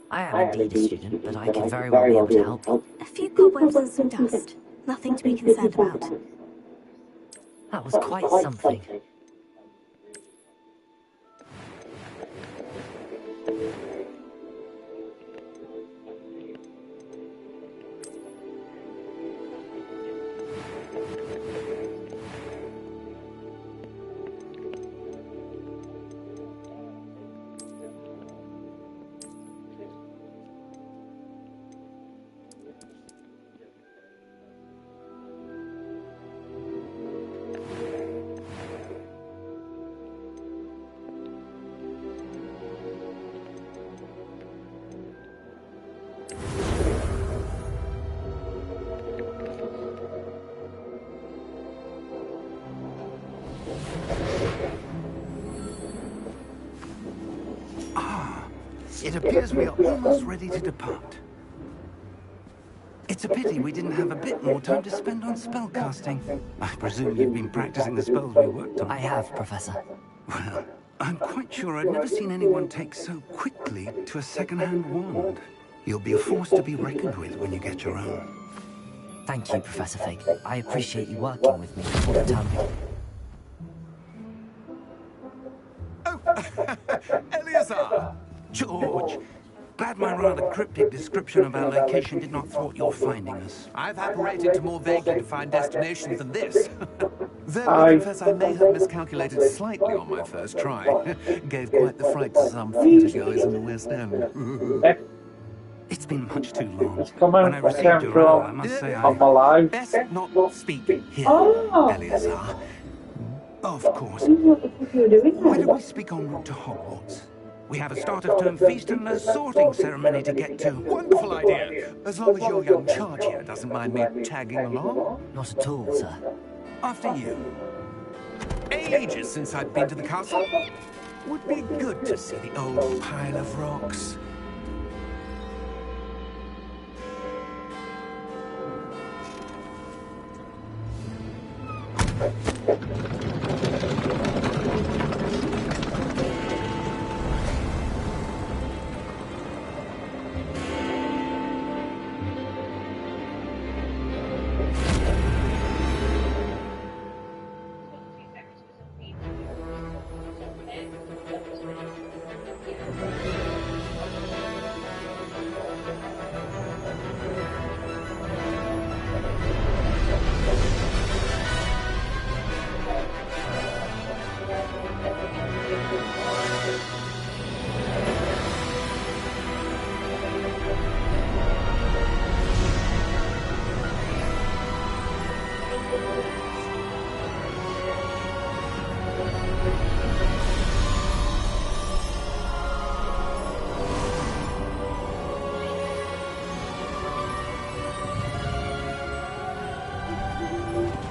I am indeed a student, but I could very well be able to help you. A few cobwebs and some dust. Nothing to be concerned about. That was quite something. It appears we are almost ready to depart. It's a pity we didn't have a bit more time to spend on spellcasting. I presume you've been practicing the spells we worked on. I have, Professor. Well, I'm quite sure I've never seen anyone take so quickly to a second-hand wand. You'll be a force to be reckoned with when you get your own. Thank you, Professor Fig. I appreciate you working with me before the term begins. Oh, Eleazar! George! Glad my rather cryptic description of our location did not thwart your finding us. I've apparated to more vaguely defined destinations than this. Though I confess I may have miscalculated slightly on my first try. Gave quite the fright to some theatre goers in the West End. It's been much too long. When I received your owl, I must say I... Best not speak here, Eleazar. Of course. Why don't we speak en route to Hogwarts? We have a start-of-term feast and a sorting ceremony to get to. Wonderful idea. As long as your young charge here doesn't mind me tagging along. Not at all, sir. After you. Ages since I've been to the castle. Would be good to see the old pile of rocks.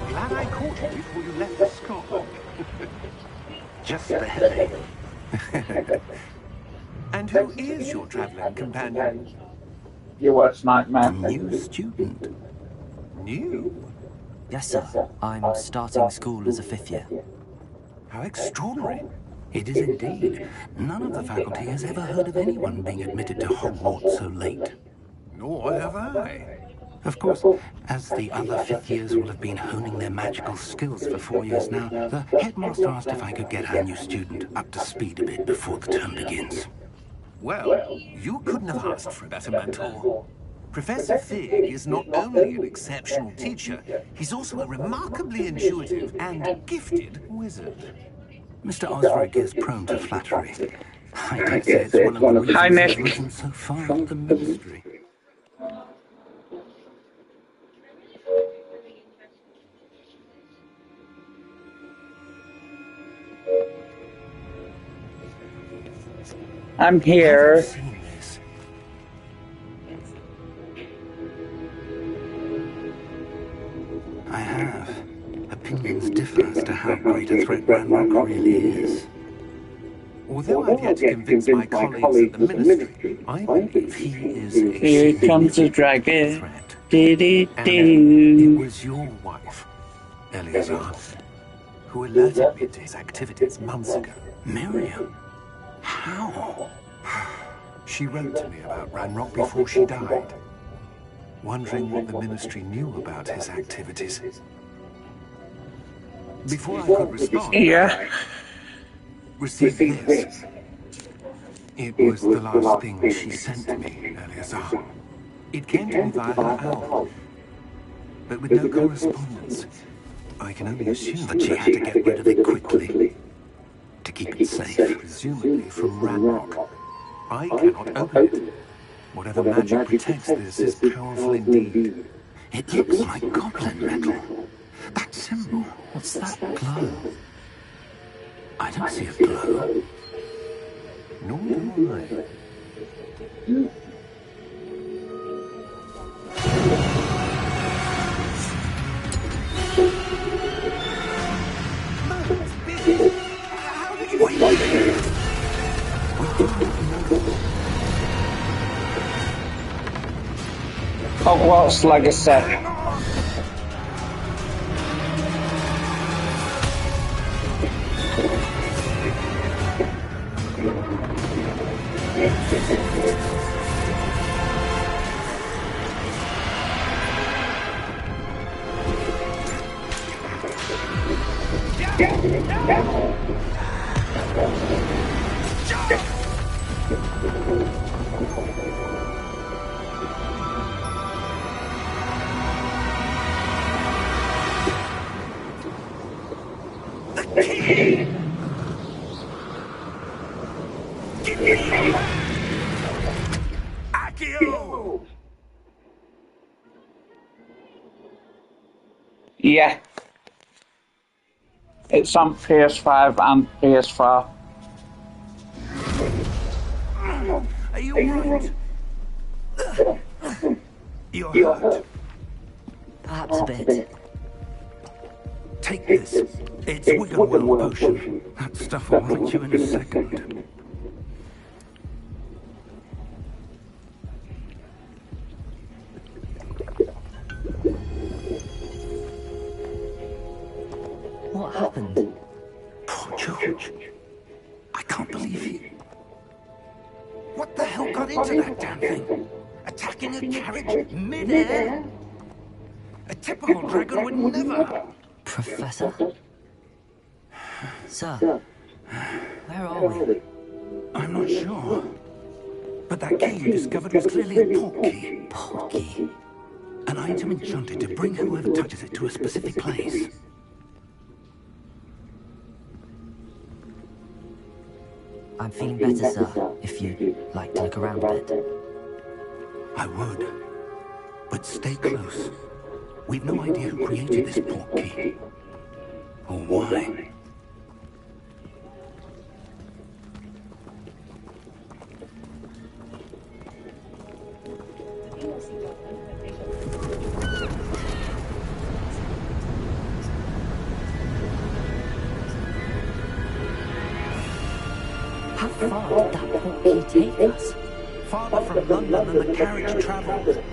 Glad I caught you before you left for Scotland. Just barely. And who is your travelling companion? Your worst nightmare. A new student. New? Yes, sir. I'm starting school as a 5th year. How extraordinary. It is indeed. None of the faculty has ever heard of anyone being admitted to Hogwarts so late. Nor have I. Of course, as the other 5th years will have been honing their magical skills for 4 years now, the headmaster asked if I could get our new student up to speed a bit before the term begins. Well, you couldn't have asked for a better mentor. Professor Fig is not only an exceptional teacher, he's also a remarkably intuitive and gifted wizard. Mr. Osric is prone to flattery. I dare say it's one of the reasons he's risen so far up the ministry. I'm here. I've seen this. I have. Opinions differ as to how great a threat Ranrock really is. Although I've yet to convince my colleagues at the ministry, I believe he is Here a comes the dragon. threat. Did it And do? it was your wife, Eleazar, who alerted me to his activities months ago. Miriam? How? She wrote to me about Ranrock before she died, wondering what the Ministry knew about his activities. Before I could respond, Yeah. received this. It was the last thing she sent me, Eleazar. It came to me via her owl, but with no correspondence. I can only assume that she had to get rid of it quickly to keep it safe, presumably from Ranrock. I cannot open it. Whatever magic protects this is powerful indeed. It looks like goblin metal. That symbol, what's that glow? I don't see a glow. Nor do I. How did you find it? Hogwarts Legacy. Yeah. It's on PS5 and PS4. Are you alright? You're hurt. Perhaps a bit. Take this. It's Wiggle potion. That stuff will right you in a second. What happened? Poor George. I can't believe he... What the hell got into that damn thing? Attacking a carriage mid-air? A typical dragon would never... Professor? Sir, where are we? I'm not sure. But that key you discovered was clearly a port key. Port key. An item enchanted to bring whoever touches it to a specific place. I'm feeling better, sir, if you'd like to look around a bit. I would. But stay close. We've no idea who created this port key. Or why. How far did that port key take us? Farther from London than the carriage travelled.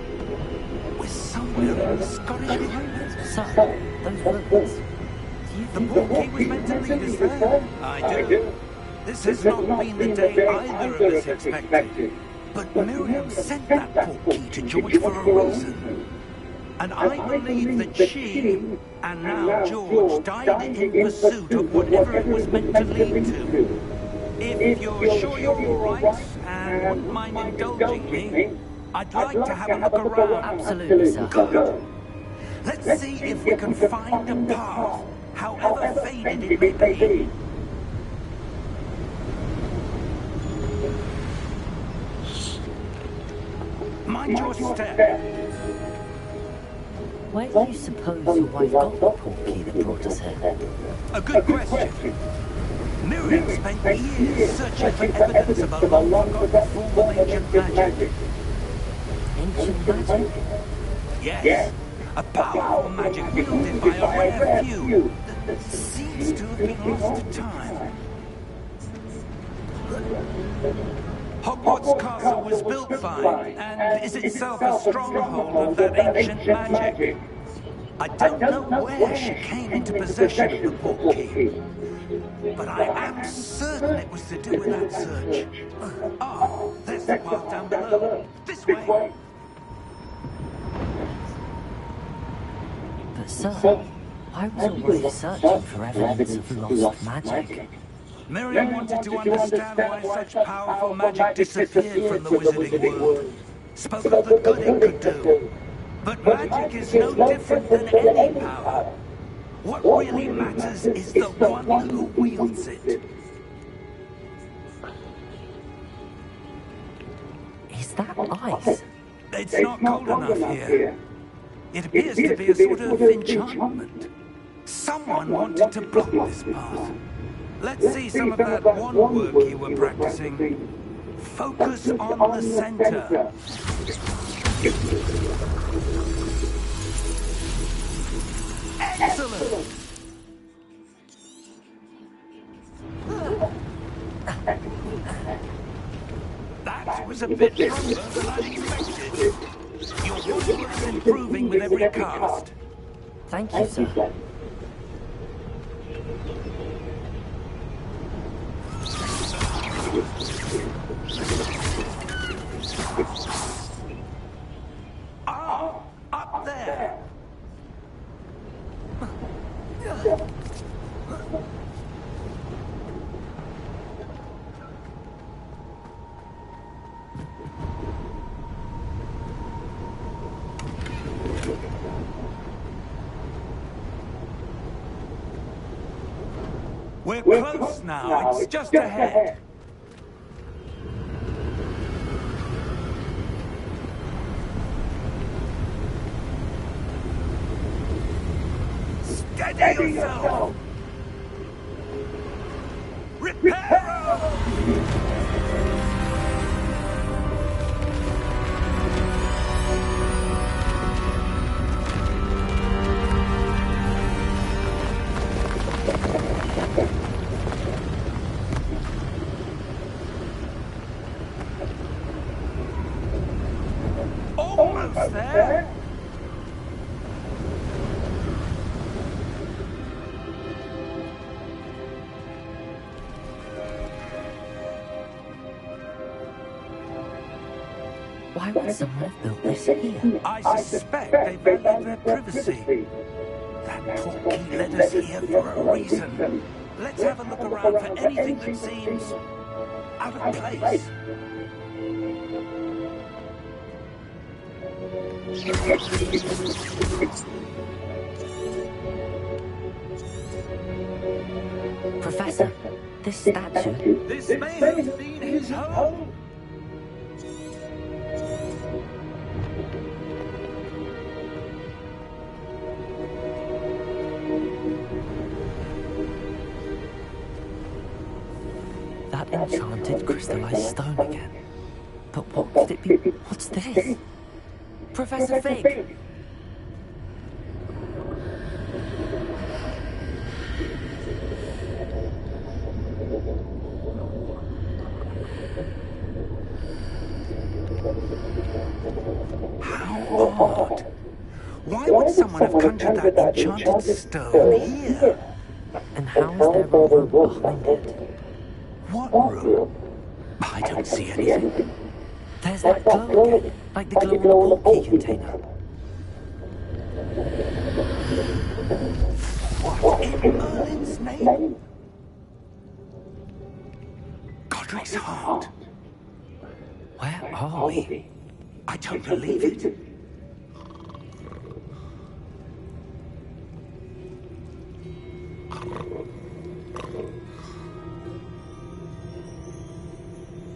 We're somewhere in the Scottish Highlands. Sir, those words. Do you The think port key was meant to lead us there. I do. This has not been the day either of us expected. But Miriam sent that port key to George for a reason. And I believe that she, and now George, died in pursuit of whatever it was meant to lead to. If you're sure you're all right and wouldn't mind indulging me, I'd like to have a look around. Absolutely, sir. Good. Let's see if we can find a path, however faded it may be. Mind your step. Where do you suppose your wife got the port key that brought us here? A good question. Miriam spent years searching for evidence of a long-forgotten form of ancient magic. Ancient magic? Yes, a powerful magic wielded by a rare few that seems to have been lost to time. Hogwarts Castle was built by, and is itself a stronghold of that ancient magic. I don't know where she came into possession of the portkey, but I am certain it was to do with that search. Ah, there's the path down below. This way. But sir, I was already searching for evidence of lost magic. Miriam wanted to understand why such powerful magic disappeared from the wizarding world. Spoke of the good it could do. But magic is no different than any power. What really matters is the one who wields it. Is that ice? It's not cold enough here. It appears to be a sort of enchantment. Someone wanted to block this path. Let's see some of that wand work you were practicing. Focus on the center. Excellent! That was a bit stronger than I expected. Your wand is improving with every cast. Thank you, sir. Ah, up there. We're close now. It's just ahead. Steady yourself! Reparo! Almost there! Why would someone have built this here? I suspect they valued their privacy. That portkey led us here for a reason. Let's have a look around for anything that seems out of place. Professor, this statue... This may have been his home. That enchanted crystallized stone again. But what could it be? What's this? Professor Fig! How odd. Why would someone have conjured that enchanted stone here? And how is there a room behind it? What room? I don't see anything. There's that glow again, like the glow in the portkey container. What in Merlin's name? Godric's heart. Where are we? I don't believe it.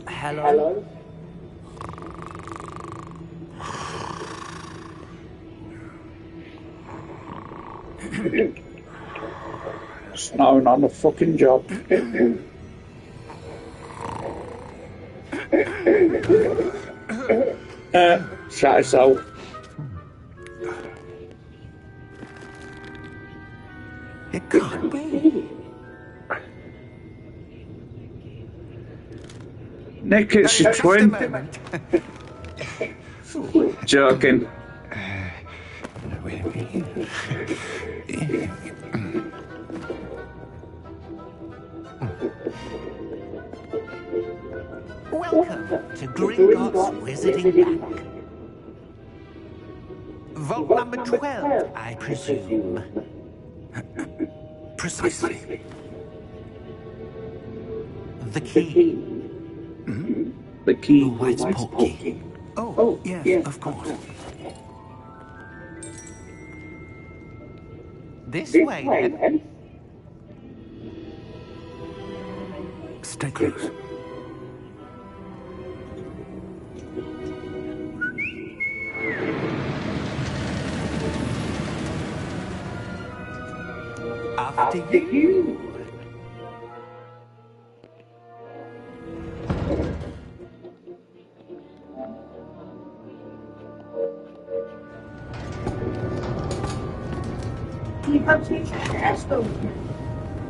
Hello? Snowing on the fucking job. Shut yourself. It can't be. Nick, it's your Just a twin. moment. Joking. Welcome to Gringotts Wizarding Bank. Vault number 12, I presume. Precisely. The key. The key. The white portkey. Oh, yes, of course. This way, then. Stay close. After you.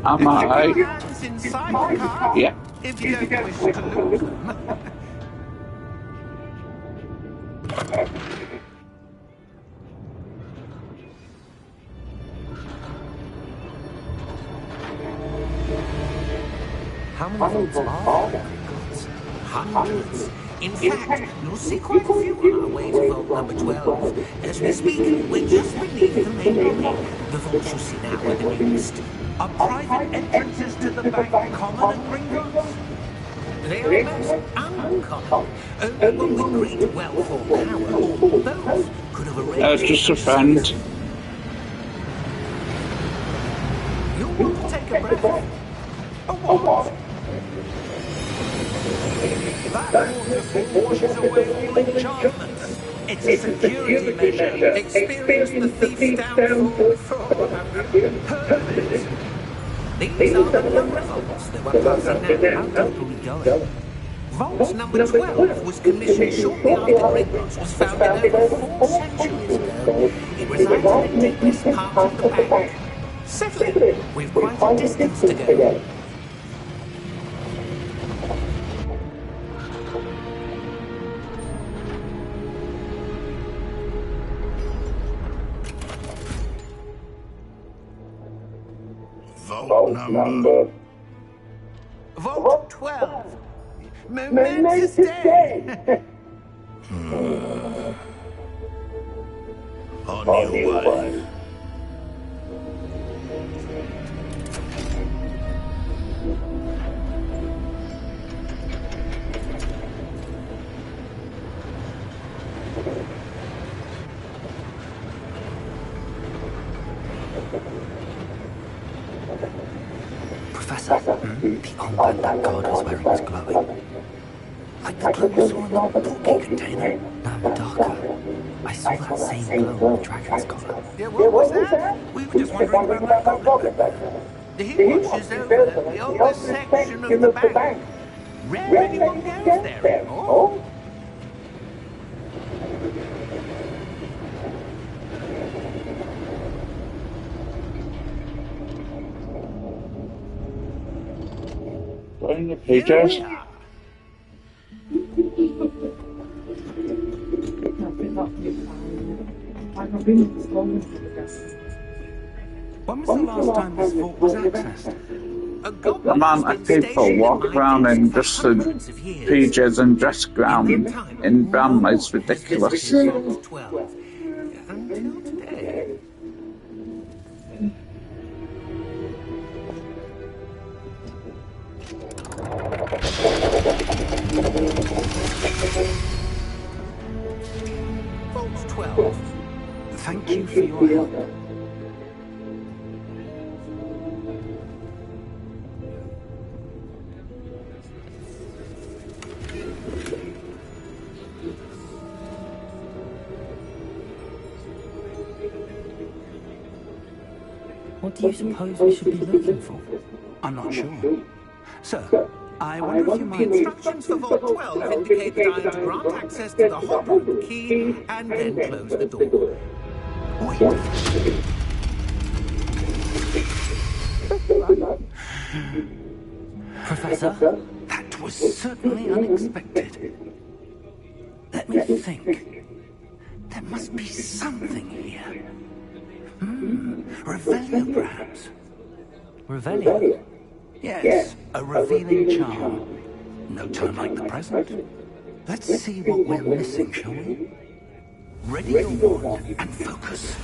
Am I? Hands inside the car. Yeah. If you don't wish to lose them. How many vaults are there? Hundreds. In fact, you'll see quite a few on our way to vault number 12. As we speak, we're just beneath the main lobby. The vaults you see now are the newest. Are private entrances to the bank common at Gringotts? They are most uncommon. Only one with great wealth or power, or both, could have arranged... Just a friend. You'll want to take a breath. A what? That waterfall washes away all enchantments. It's a security measure. Experienced the thief's downfall before, have you? Heard of it? These are the number vaults that we're passing now. How deep are we going? Vault number 12 was commissioned shortly after Gringotts was founded over 4 centuries ago. It resides in the deepest part of the bank. Settle in. We've quite a distance to go. Vault number... Vault 12. Momentous day. On your way. Professor, the armband that guard was wearing was glowing. Like the glow you saw in the portkey container. No, darker. I saw that same glow on the dragon's collar. Yeah, what was that? We were just wondering about that goblin back there. He watches over the oldest section of the bank. Rare anyone goes there anymore. Going to pages. When was the last time this vault was accessed? A goblin Man, has been people stationed walk in my around desk in for just the hundreds of years. PJs and dress ground in Bramley. It's ridiculous. Vault 12. Until today. Vault 12. Thank you for your help. What do you suppose we should be looking for? I'm not sure. Sir, I wonder if you might... Instructions for Vault 12 indicate that I am to grant access to the Hogwarts key and then close the door. Wait. Professor? That was certainly unexpected. Let me think. There must be something here. Revelio, perhaps? Revelio? Yes, a revealing charm. No time like the present. Let's see what we're missing, shall we? Ready your wand and focus.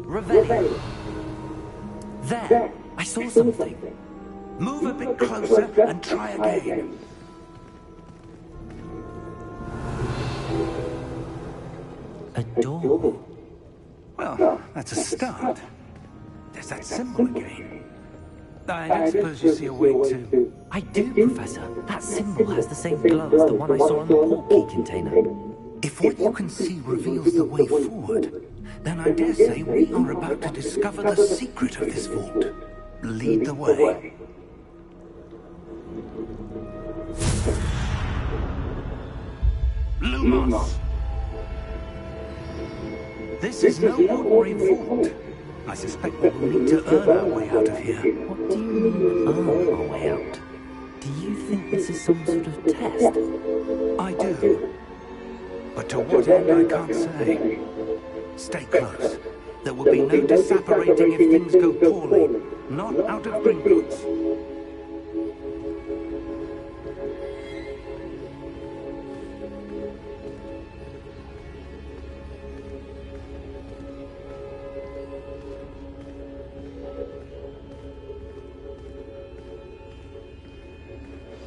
Revelio. There, I saw something. Move a bit closer and try again. A door. Well, that's a start. There's that symbol again. I don't suppose you see a way to... I do, Professor. That symbol has the same glow as the one I saw on the portkey container. If what you can see reveals the way forward, then I dare say we are about to discover the secret of this vault. Lead the way. Lumos! This is no ordinary vault. I suspect we will need to earn our way out of here. What do you mean, earn our way out? Do you think this is some sort of test? I do. But to what end, I can't say. Stay close. There will be no disapparating if things go poorly. Not out of Gringotts.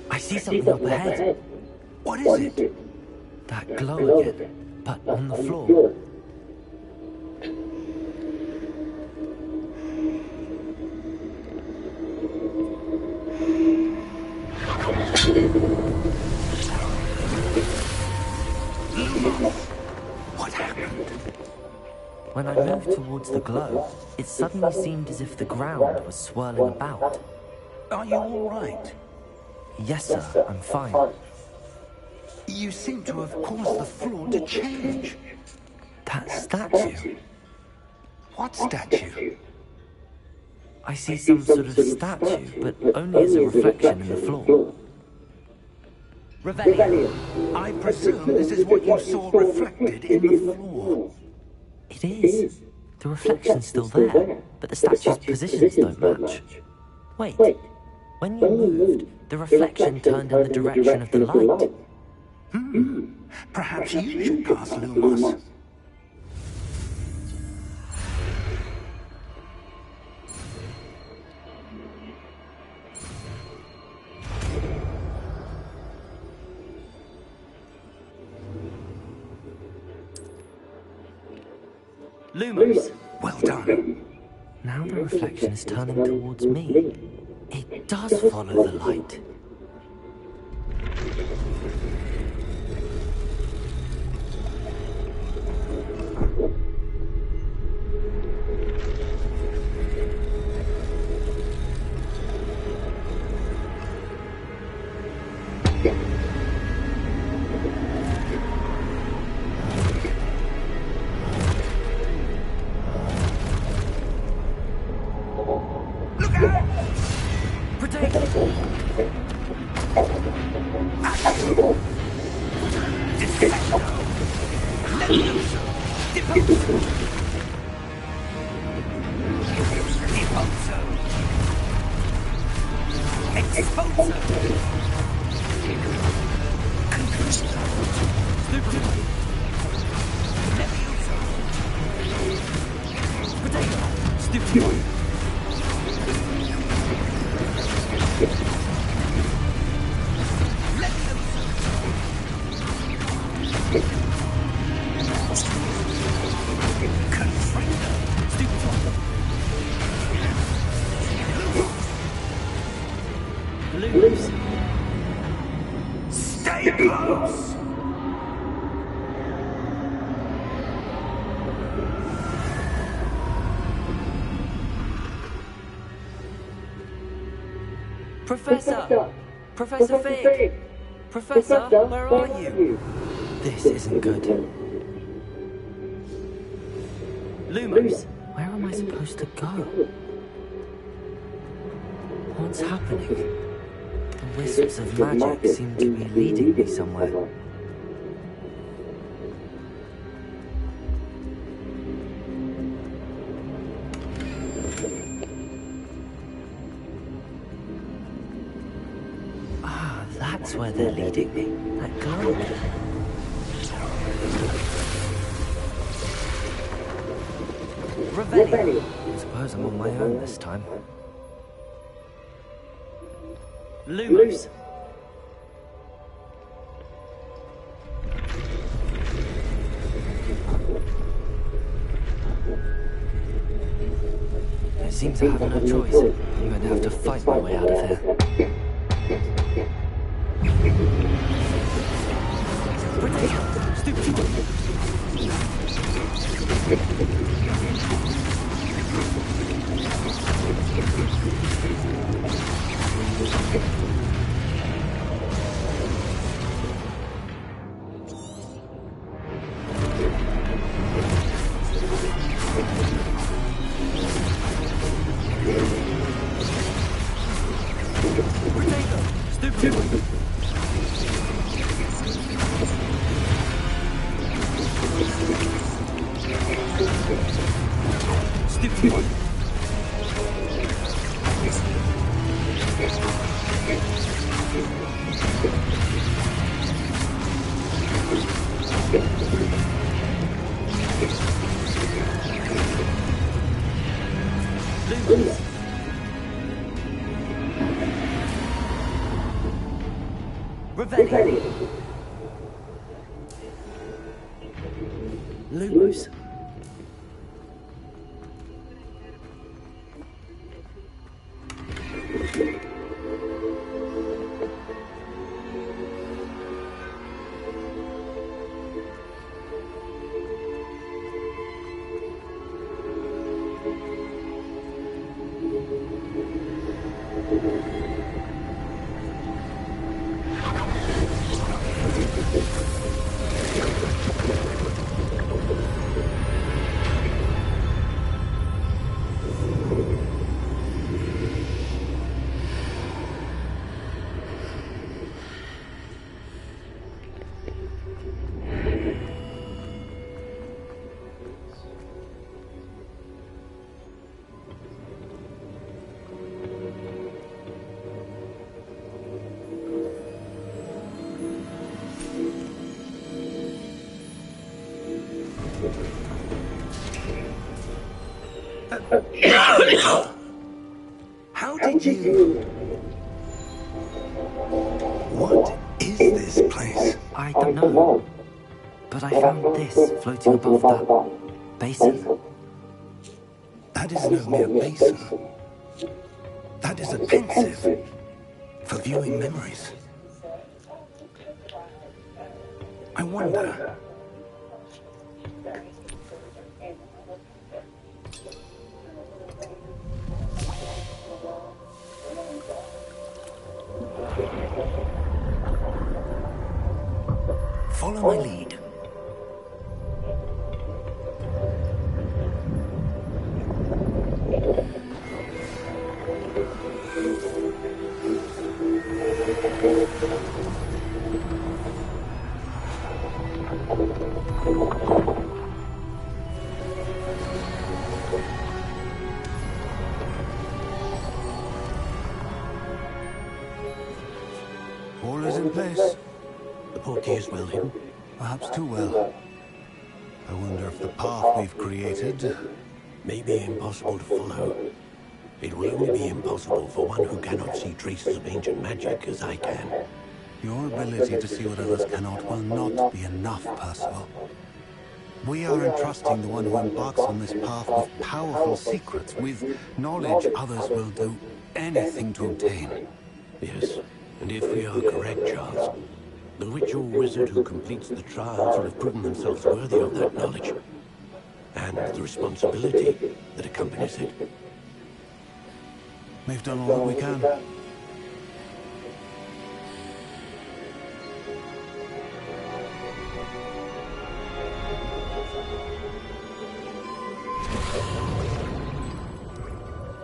I see something up ahead. What is it? That glow again, but on the floor. What happened? When I moved towards the glow, it suddenly seemed as if the ground was swirling about. Are you all right? Yes, sir, I'm fine. You seem to have caused the floor to change. That statue. What statue? I see some sort of statue, but only as a reflection in the floor. Revelio. I presume this is what you saw reflected in the floor. It is. The reflection's still there, but the statue's positions don't match. Wait, when you moved, the reflection turned in the direction of the light. Perhaps you should cast Lumos. Lumos. Well done. Now the reflection is turning towards me. It does follow the light. Stay close! Professor! Professor Fig! Professor, where are you? This isn't good. Lumos, where am I supposed to go? What's happening? The wisps of magic seem to be leading me somewhere. Ah, that's where they're leading me. That glow. Revelio. I suppose I'm on my own this time. Lumos. I seem to have no choice. I'm going to have to fight my way out of here. Potato! Stupid! Revelio. Lumos. How did you... What is this place? I don't know. But I found this floating above that basin. That is no mere basin. That is a pensive for viewing memories. I wonder... Follow my lead. All is in place. The portkey is well hidden. Perhaps too well. I wonder if the path we've created... May be impossible to follow. It will only be impossible for one who cannot see traces of ancient magic as I can. Your ability to see what others cannot will not be enough, Percival. We are entrusting the one who embarks on this path with powerful secrets, with knowledge others will do anything to obtain. Yes, and if we are correct, Charles, the witch or wizard who completes the trials will have proven themselves worthy of that knowledge, and the responsibility that accompanies it. We've done all that we can.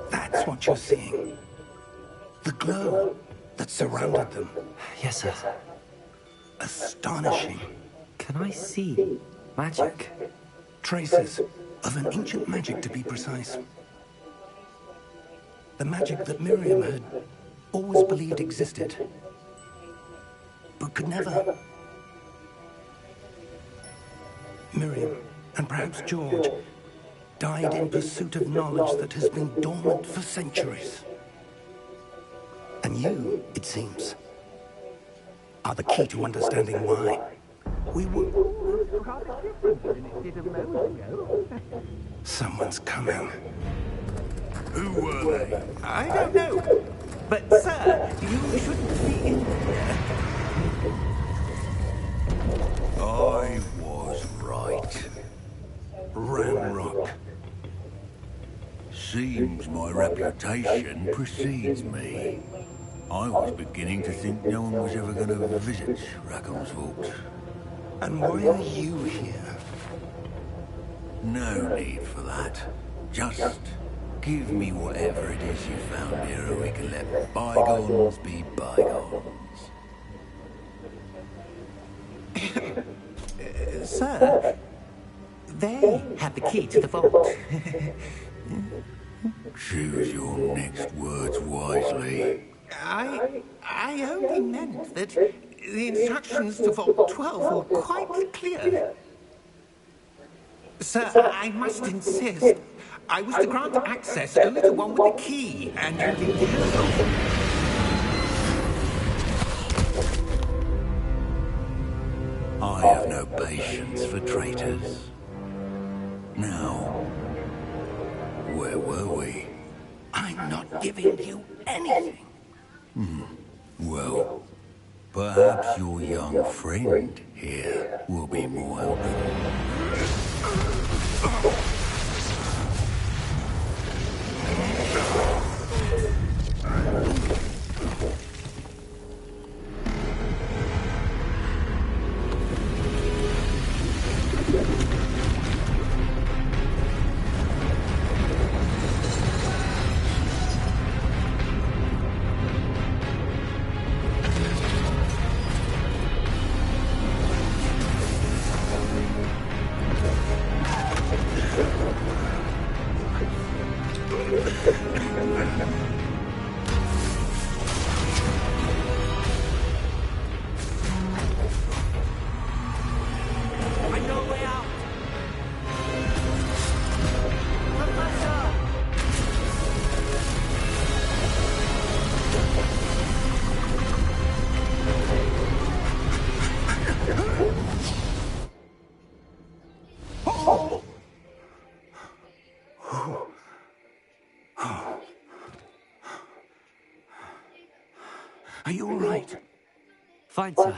That's what you're seeing. The glow that surrounded them. Yes, sir. Astonishing. Can I see magic? Traces of an ancient magic, to be precise. The magic that Miriam had always believed existed, but could never. Miriam, and perhaps George, died in pursuit of knowledge that has been dormant for centuries. And you, it seems, are the key to understanding why. We were... Someone's coming. Who were they? I don't know. But, sir, you shouldn't be in there. I was right. Ramrock. Seems my reputation precedes me. I was beginning to think no one was ever going to visit Rackham's Vault. And why are you here? No need for that. Just give me whatever it is you found here, and we can let bygones be bygones. Sir, they have the key to the vault. Choose your next words wisely. I only meant that the instructions to Vault 12 were quite clear. Sir, I must insist. I was to grant access only to one with the key, and you leave the other open. I have no patience for traitors. Now, where were we? I'm not giving you anything. Well, perhaps your young friend here will be more helpful. Are you all right? Fine, sir.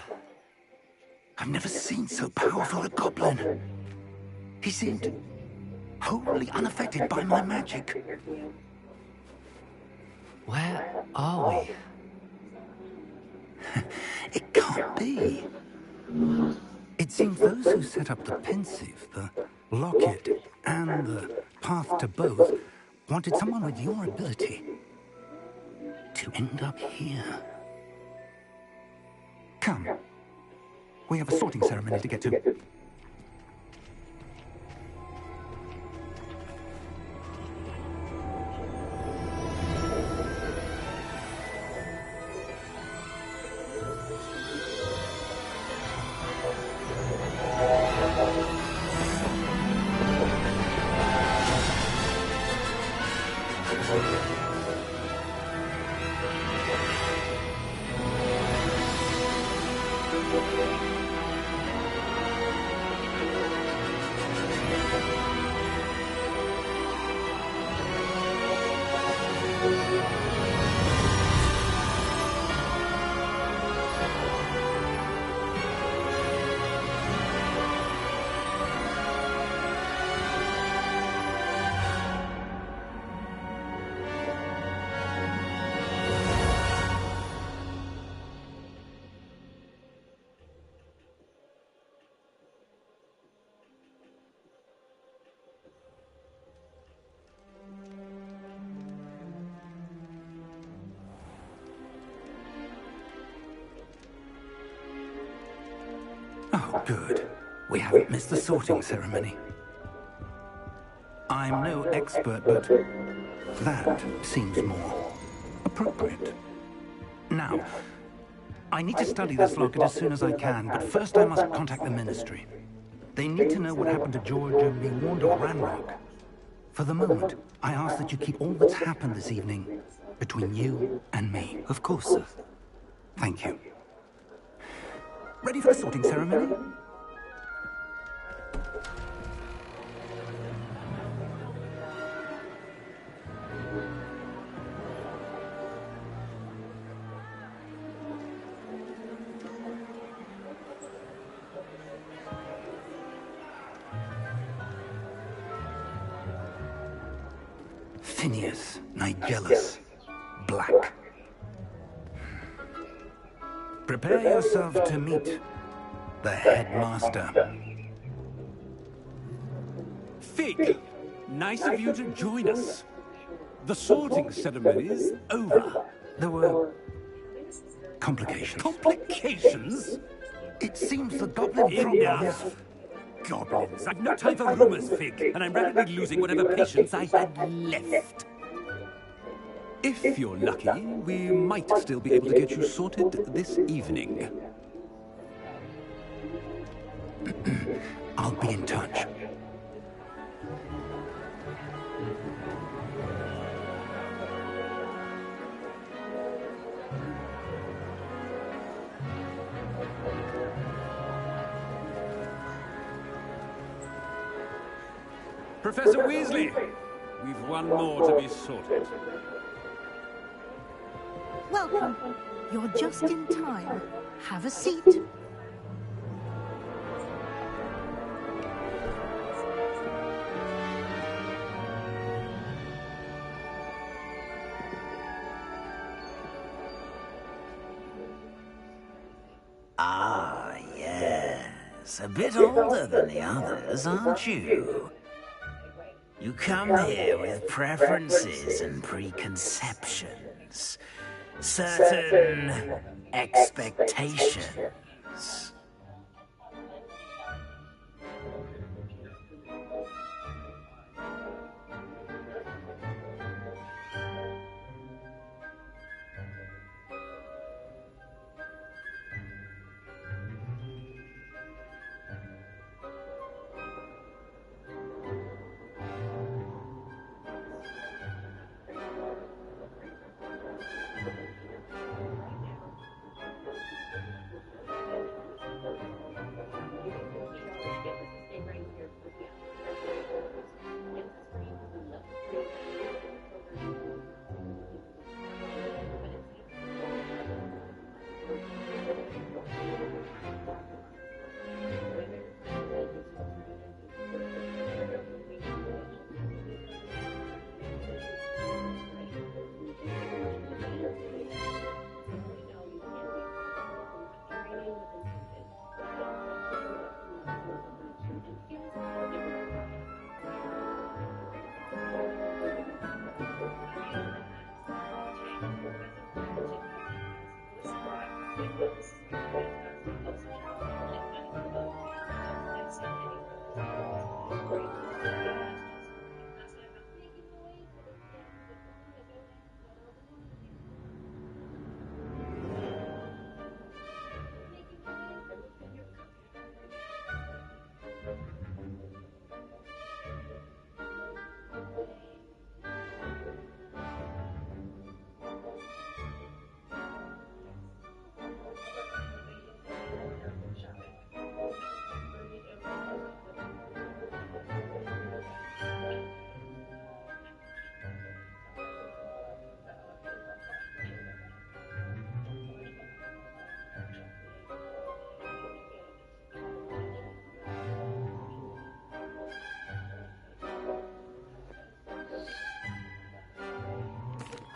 I've never seen so powerful a goblin. He seemed wholly unaffected by my magic. Where are we? It can't be. It seems those who set up the pensive, the locket, and the path to both wanted someone with your ability to end up here. Come. We have a sorting ceremony to get to. Oh, good. We haven't missed the sorting ceremony. I'm no expert, but that seems more appropriate. Now, I need to study this locket as soon as I can, but first I must contact the Ministry. They need to know what happened to George and be warned of Ranrock. For the moment, I ask that you keep all that's happened this evening between you and me. Of course, sir. Thank you. Ready for the sorting ceremony? Phineas, Nigellus, Black. Prepare yourself to meet the headmaster. Fig, nice of you to join us. The sorting ceremony is over. There were complications. Complications? It seems the goblin Enough! Goblins. I've no time for rumors, Fig, and I'm rapidly losing whatever patience I had left. If you're lucky, we might still be able to get you sorted this evening. I'll be in touch. Professor Weasley, we've one more to be sorted. Welcome. You're just in time. Have a seat. Ah, yes. A bit older than the others, aren't you? You come here with preferences and preconceptions. Certain expectations.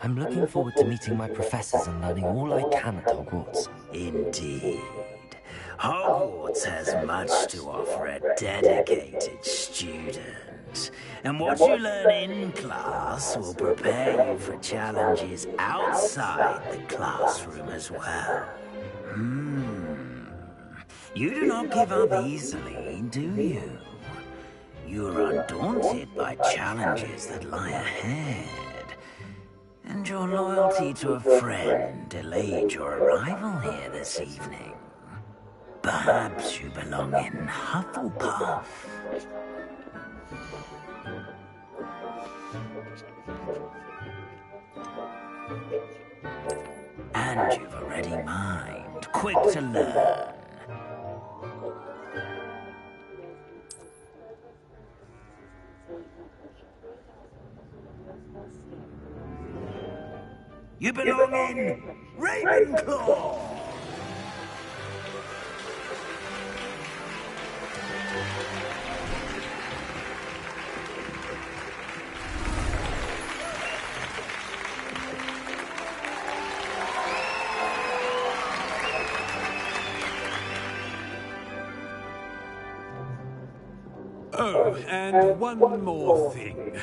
I'm looking forward to meeting my professors and learning all I can at Hogwarts. Indeed. Hogwarts has much to offer a dedicated student. And what you learn in class will prepare you for challenges outside the classroom as well. You do not give up easily, do you? You are undaunted by challenges that lie ahead. And your loyalty to a friend delayed your arrival here this evening. Perhaps you belong in Hufflepuff. And you've a ready mind, quick to learn. You belong in Ravenclaw! Oh, and one more thing.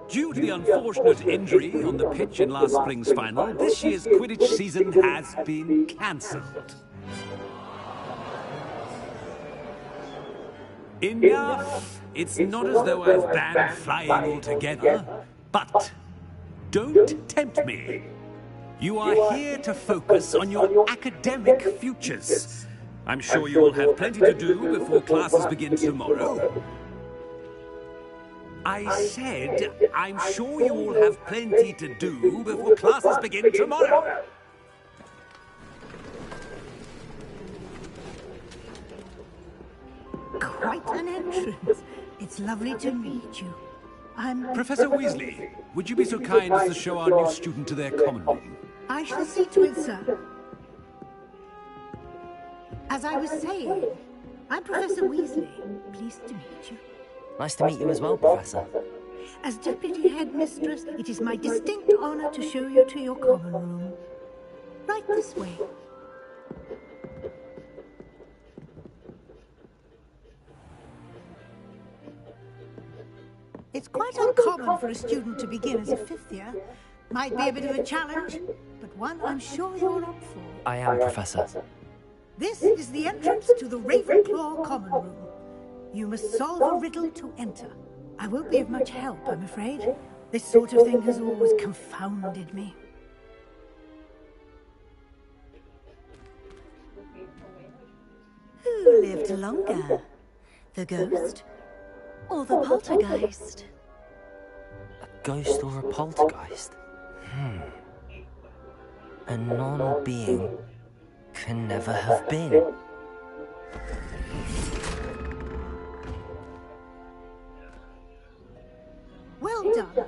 Due to the unfortunate injury on the pitch in last spring's final, this year's Quidditch season has been cancelled. Enough! It's not as though I've banned flying altogether, but don't tempt me. You are here to focus on your academic futures. I'm sure you will have plenty to do before classes begin tomorrow. I said, I'm sure you will have plenty to do before classes begin tomorrow. Quite an entrance. It's lovely to meet you. I'm... Professor Weasley, would you be so kind as to show our new student to their common room? I shall see to it, sir. As I was saying, I'm Professor Weasley. Pleased to meet you. Nice to meet you as well, Professor. As Deputy Headmistress, it is my distinct honor to show you to your common room. Right this way. It's quite uncommon for a student to begin as a fifth year. Might be a bit of a challenge, but one I'm sure you're up for. I am, Professor. This is the entrance to the Ravenclaw common room. You must solve a riddle to enter. I won't be of much help, I'm afraid. This sort of thing has always confounded me. Who lived longer? The ghost or the poltergeist? A ghost or a poltergeist? A non-being can never have been. Well done.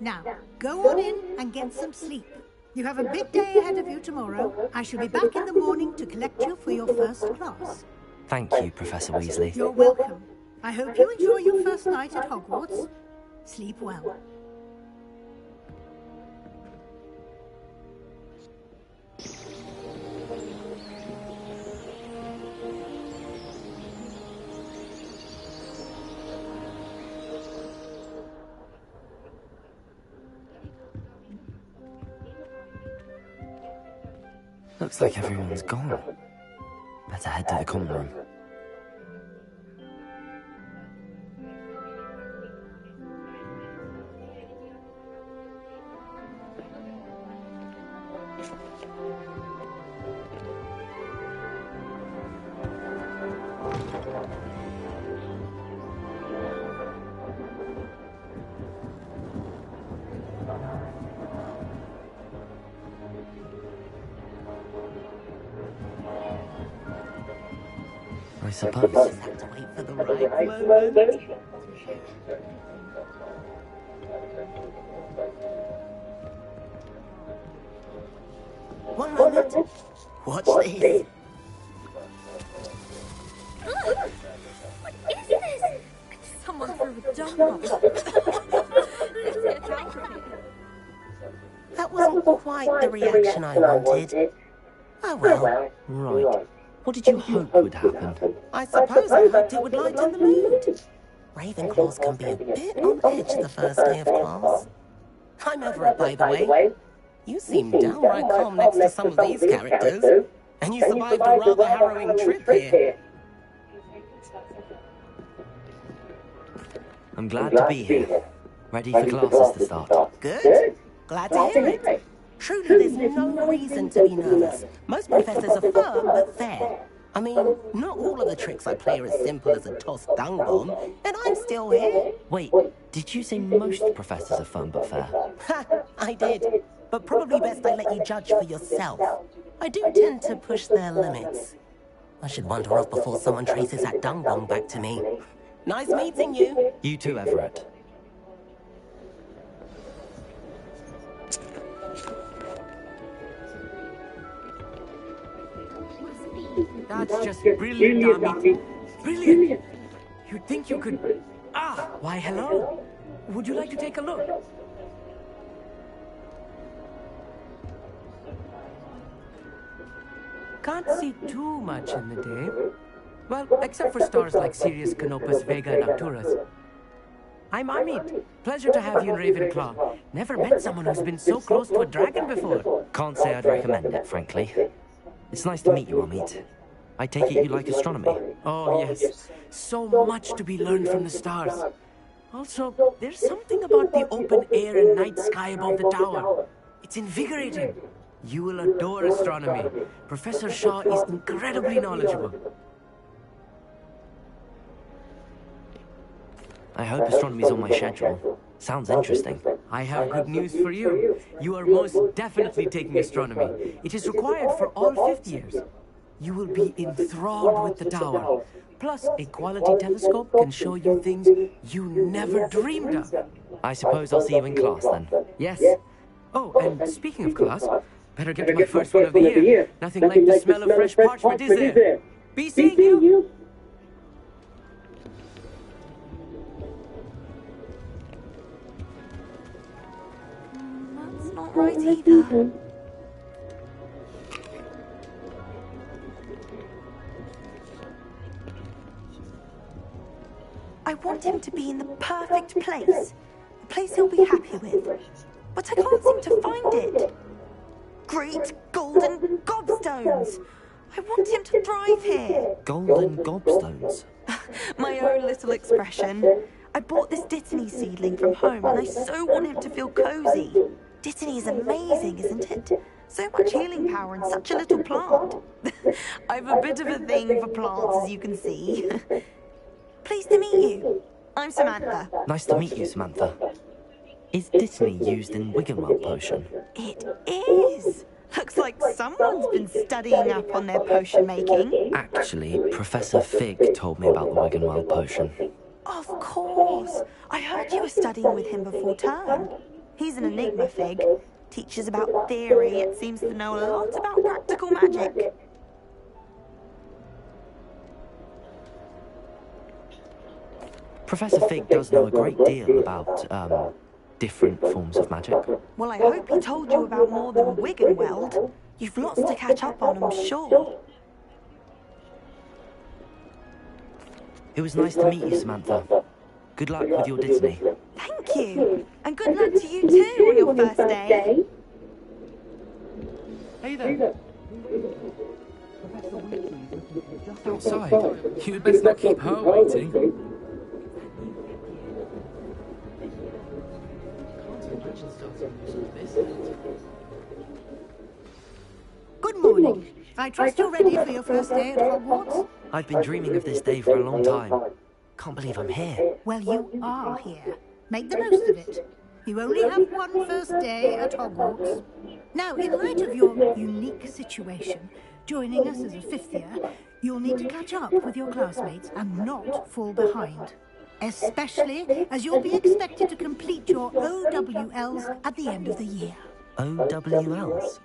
Now, go on in and get some sleep. You have a big day ahead of you tomorrow. I shall be back in the morning to collect you for your first class. Thank you, Professor Weasley. You're welcome. I hope you enjoy your first night at Hogwarts. Sleep well. Looks like everyone's gone. Better head to the common room. I suppose. Just have to wait for the right moment. One moment. Watch this. What is this? Someone threw a dump. That wasn't quite the reaction I wanted. Oh well. Right. What did you hope would happen? I suppose I hoped it would lighten the mood. Ravenclaws can be a bit on edge the first day of class. I'm over it, by the way. You seem downright calm next to some of these characters. And you survived a rather harrowing trip here. I'm glad to be here. Ready for classes to start. Good. Glad to hear it. Truly, there's no reason to be nervous. Most professors are firm but fair. I mean, not all of the tricks I play are as simple as a tossed dung bomb, and I'm still here. Wait, did you say most professors are firm but fair? Ha! I did. But probably best I let you judge for yourself. I do tend to push their limits. I should wander off before someone traces that dung bomb back to me. Nice meeting you. You too, Everett. That's just brilliant, Darby. Brilliant! You'd think you could... Ah, why hello. Would you like to take a look? Can't see too much in the day. Well, except for stars like Sirius, Canopus, Vega, and Arcturus. I'm Amit. Pleasure to have you in Ravenclaw. Never met someone who's been so close to a dragon before. Can't say I'd recommend it, frankly. It's nice to meet you, Amit. I take it you like astronomy? Oh, yes. So much to be learned from the stars. Also, there's something about the open air and night sky above the tower. It's invigorating. You will adore astronomy. Professor Shaw is incredibly knowledgeable. I hope astronomy's on my schedule. Sounds interesting. I have good news for you. You are most definitely taking astronomy. It is required for all fifth years. You will be enthralled with the tower. Plus, a quality telescope can show you things you never dreamed of. I suppose I'll see you in class then. Yes. Oh, and speaking of class, better get to my first one of the year. Nothing like the smell of fresh parchment, is there? Be seeing you. That's not right either. I want him to be in the perfect place. A place he'll be happy with. But I can't seem to find it. Great golden gobstones! I want him to thrive here. Golden gobstones? My own little expression. I bought this Dittany seedling from home and I so want him to feel cozy. Dittany is amazing, isn't it? So much healing power in such a little plant. I've a bit of a thing for plants, as you can see. Pleased to meet you. I'm Samantha. Nice to meet you, Samantha. Is Dittany used in Wiggenweld potion? It is. Looks like someone's been studying up on their potion making. Actually, Professor Fig told me about the Wiggenweld potion. Of course. I heard you were studying with him before term. He's an enigma, Fig. Teaches about theory, yet seems to know a lot about practical magic. Professor Fig does know a great deal about, different forms of magic. Well, I hope he told you about more than Wiggenweld. You've lots to catch up on, I'm sure. It was nice to meet you, Samantha. Good luck with your Dittany. Thank you. And good luck to you too on your first day. Hey there. Just outside. You'd best not keep her waiting. Good morning. I trust you're ready for your first day at Hogwarts. I've been dreaming of this day for a long time. Can't believe I'm here. Well, you are here. Make the most of it. You only have one first day at Hogwarts. Now, in light of your unique situation, joining us as a fifth year, you'll need to catch up with your classmates and not fall behind. Especially as you'll be expected to complete your OWLs at the end of the year. OWLs?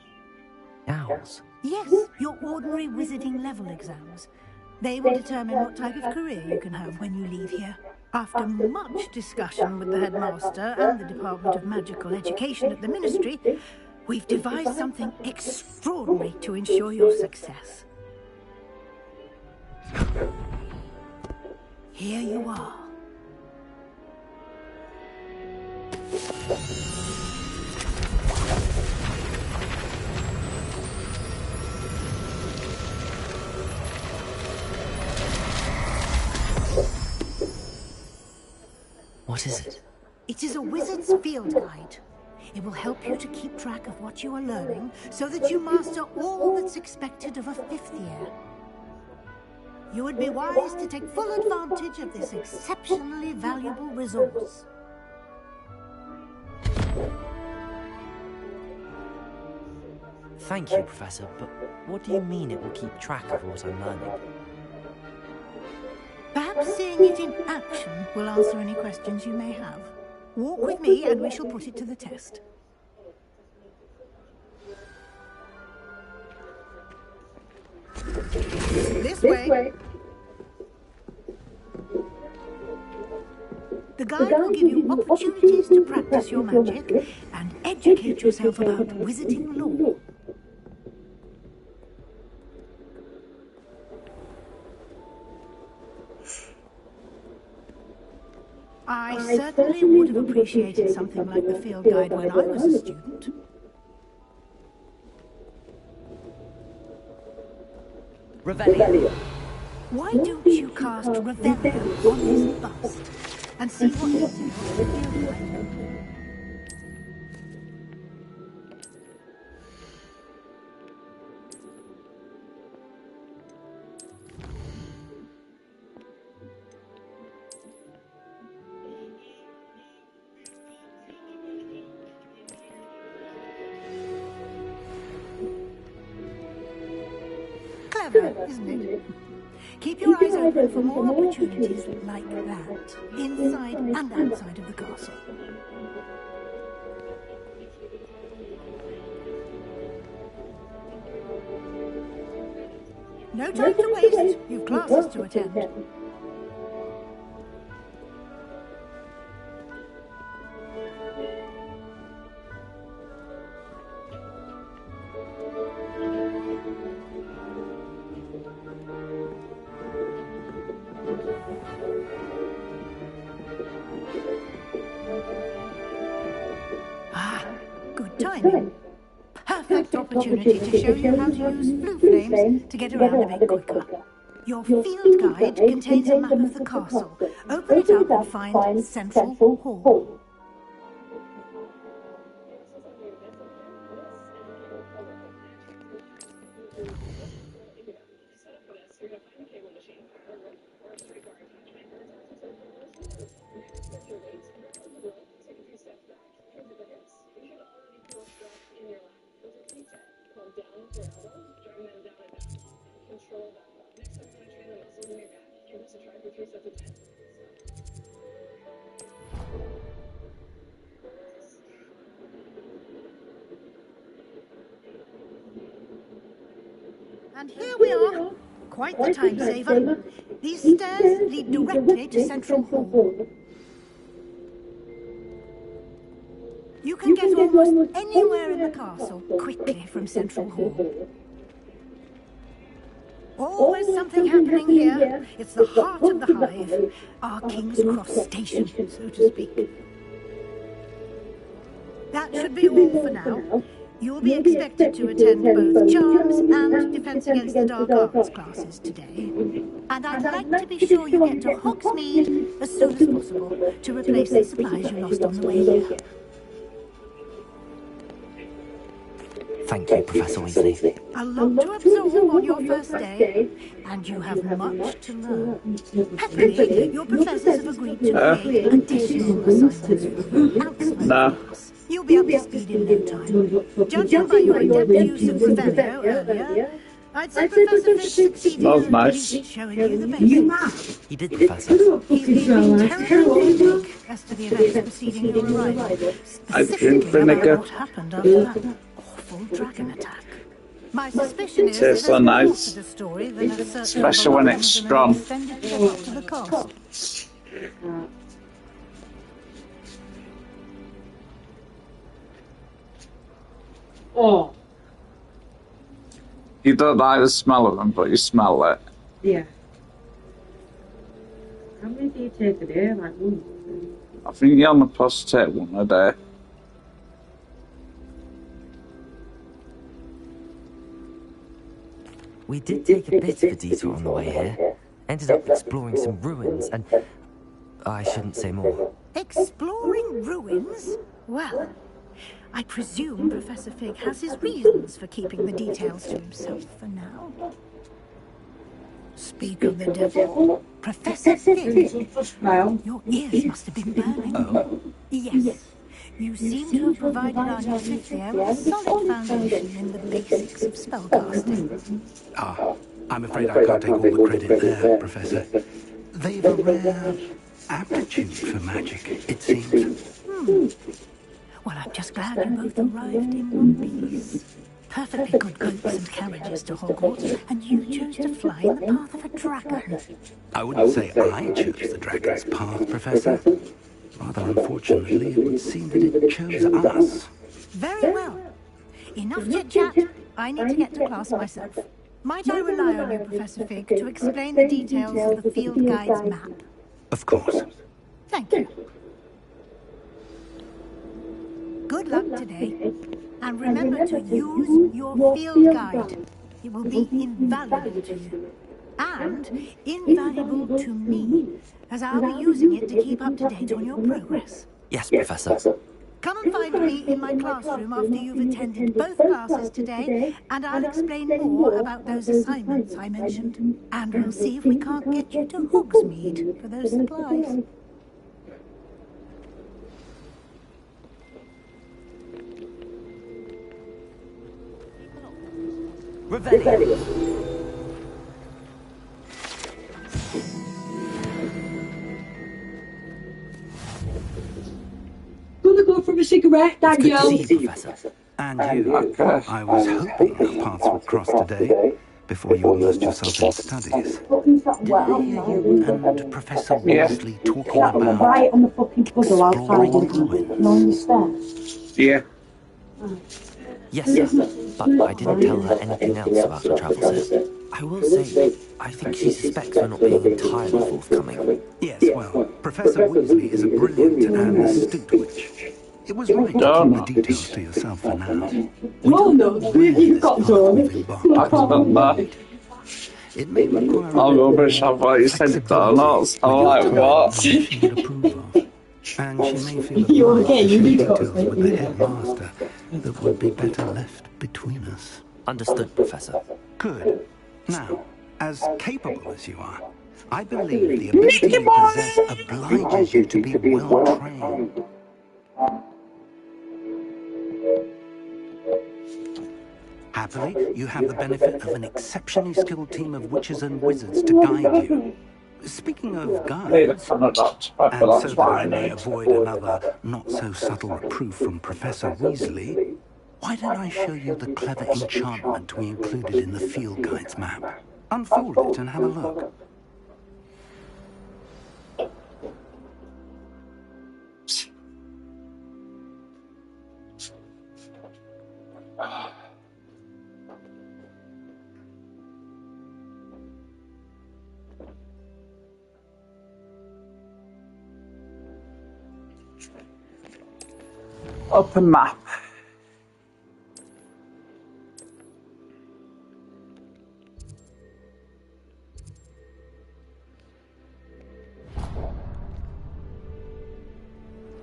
Owls? Yes, your ordinary wizarding level exams. They will determine what type of career you can have when you leave here. After much discussion with the headmaster and the Department of Magical Education at the Ministry, we've devised something extraordinary to ensure your success. Here you are. What is it? It is a wizard's field guide. It will help you to keep track of what you are learning so that you master all that's expected of a 5th year. You would be wise to take full advantage of this exceptionally valuable resource. Thank you, Professor, but what do you mean it will keep track of what I'm learning? Perhaps seeing it in action will answer any questions you may have. Walk with me and we shall put it to the test. This way. The guide will give you opportunities to practice your magic and educate yourself about wizarding lore. I certainly would have appreciated something like the field guide when I was a student. Revelio. Why don't you cast Revelio on this bust and see what details the field guide will do? Clever, isn't it? Keep your eyes open for more opportunities like that, inside and outside of the castle. No time to waste. You've classes to attend. Good timing. Perfect opportunity to show you how to use blue flames to get around a bit quicker. Your field guide contains a map of the castle. Open it up and find Central Hall. And here we are. Quite the time saver. These stairs lead directly to Central Hall. You can get almost anywhere in the castle quickly from Central Hall. Always something happening here. It's the heart of the hive, our King's Cross station, so to speak. That should be all for now. You'll be expected to attend both Charms and Defense Against the Dark Arts classes today. And I'd like to be sure you get to Hogsmeade as soon as possible to replace the supplies you lost on the way here. Thank you, Professor Weasley. A lot to absorb on your first day, and you have much to learn. Happily, your professors have agreed to create additional assignments for you outside the class. You'll be up to speed in no time. Judging by your adept use of Revelio earlier, I'd say Professor Fitz succeeded in showing you the basics. He did, Professor. He's been terribly vague as to the events preceding your arrival, specifically about what happened after that awful dragon attack. My suspicion is Tastes so nice, the story than a certain especially when it's strong. to the castle. Oh. You don't like the smell of them, but you smell it. Yeah. How many do you take a day? Like one? I think you're only supposed to take one a day. We did take a bit of a detour on the way here. Ended up exploring some ruins and... I shouldn't say more. Exploring ruins? Well, I presume Professor Fig has his reasons for keeping the details to himself for now. Speak of the devil, Professor Fig. Your ears must have been burning. Oh? Yes. You seem to have provided our new fifth year with a solid foundation in the basics of spellcasting. Ah, I'm afraid I can't take all the credit there, Professor. They've a rare aptitude for magic, it seems. Well, I'm just glad you both arrived in one piece. Perfectly good boats and carriages to Hogwarts, and you chose to fly in the path of a dragon. I wouldn't say I chose the dragon's path, Professor. Rather unfortunately, it would seem that it chose us. Very well. Enough chit-chat. I need to get to class myself. Might I rely on you, Professor Fig, to explain the details of the field guide's map? Of course. Thank you. Good luck today. And remember to use your field guide. It will be invaluable to you. And invaluable to me, as I'll be using it to keep up to date on your progress. Yes, Professor. Come and find me in my classroom after you've attended both classes today, and I'll explain more about those assignments I mentioned. And we'll see if we can't get you to Hogsmeade for those supplies. Revelio. Gonna go for a cigarette, Daniel. It's good to see you, Professor. And you. I was hoping our paths would cross today, before you immersed yourself in studies. Did I hear you and Professor Weasley talking about Right on the fucking puddle outside exploring of on the stairs. Yeah. Yes, sir. But I didn't tell her anything else about the travels here. I will say, I think she suspects we're not being entirely forthcoming. Yes, well, Professor Weasley is a brilliant and astute witch. It was right to keep the details to yourself for now. No, no, you've got to. It may require I'm rubbish, I've already said that or not. I'm like, what? she would approve of. And she may feel You're obliged okay, to you share need details to. with the headmaster that would be better left between us. Understood, Professor. Good. Now, as capable as you are, I believe the ability you possess obliges you to be well trained. Happily, you have the benefit of an exceptionally skilled team of witches and wizards to guide you. Speaking of guides, and so that I may avoid another not-so-subtle reproof from Professor Weasley, why don't I show you the clever enchantment we included in the field guide's map? Unfold it and have a look. Open map.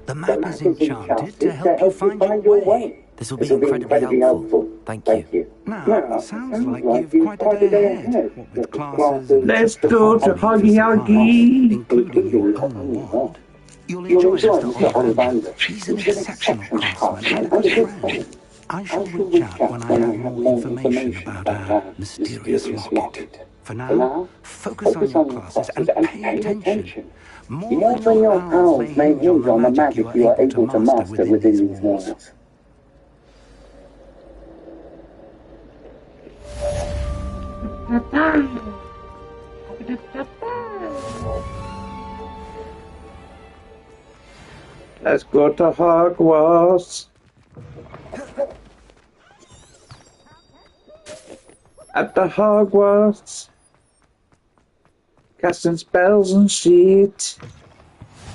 The map is enchanted to help you find your way. This will be incredibly helpful. Thank you. Now, sounds like you've quite a day ahead, what with classes and Let's go to Huggy Huggy. including your own wand. You'll enjoy Mr. Ollivander. He's an exceptional craftsman and a good friend. I shall reach out when I have more information about our mysterious locket. For now, focus on your classes and pay attention. More than your pals may hinge on the magic you are able to master within these walls. Let's go to Hogwarts. At the Hogwarts. Casting spells and shit.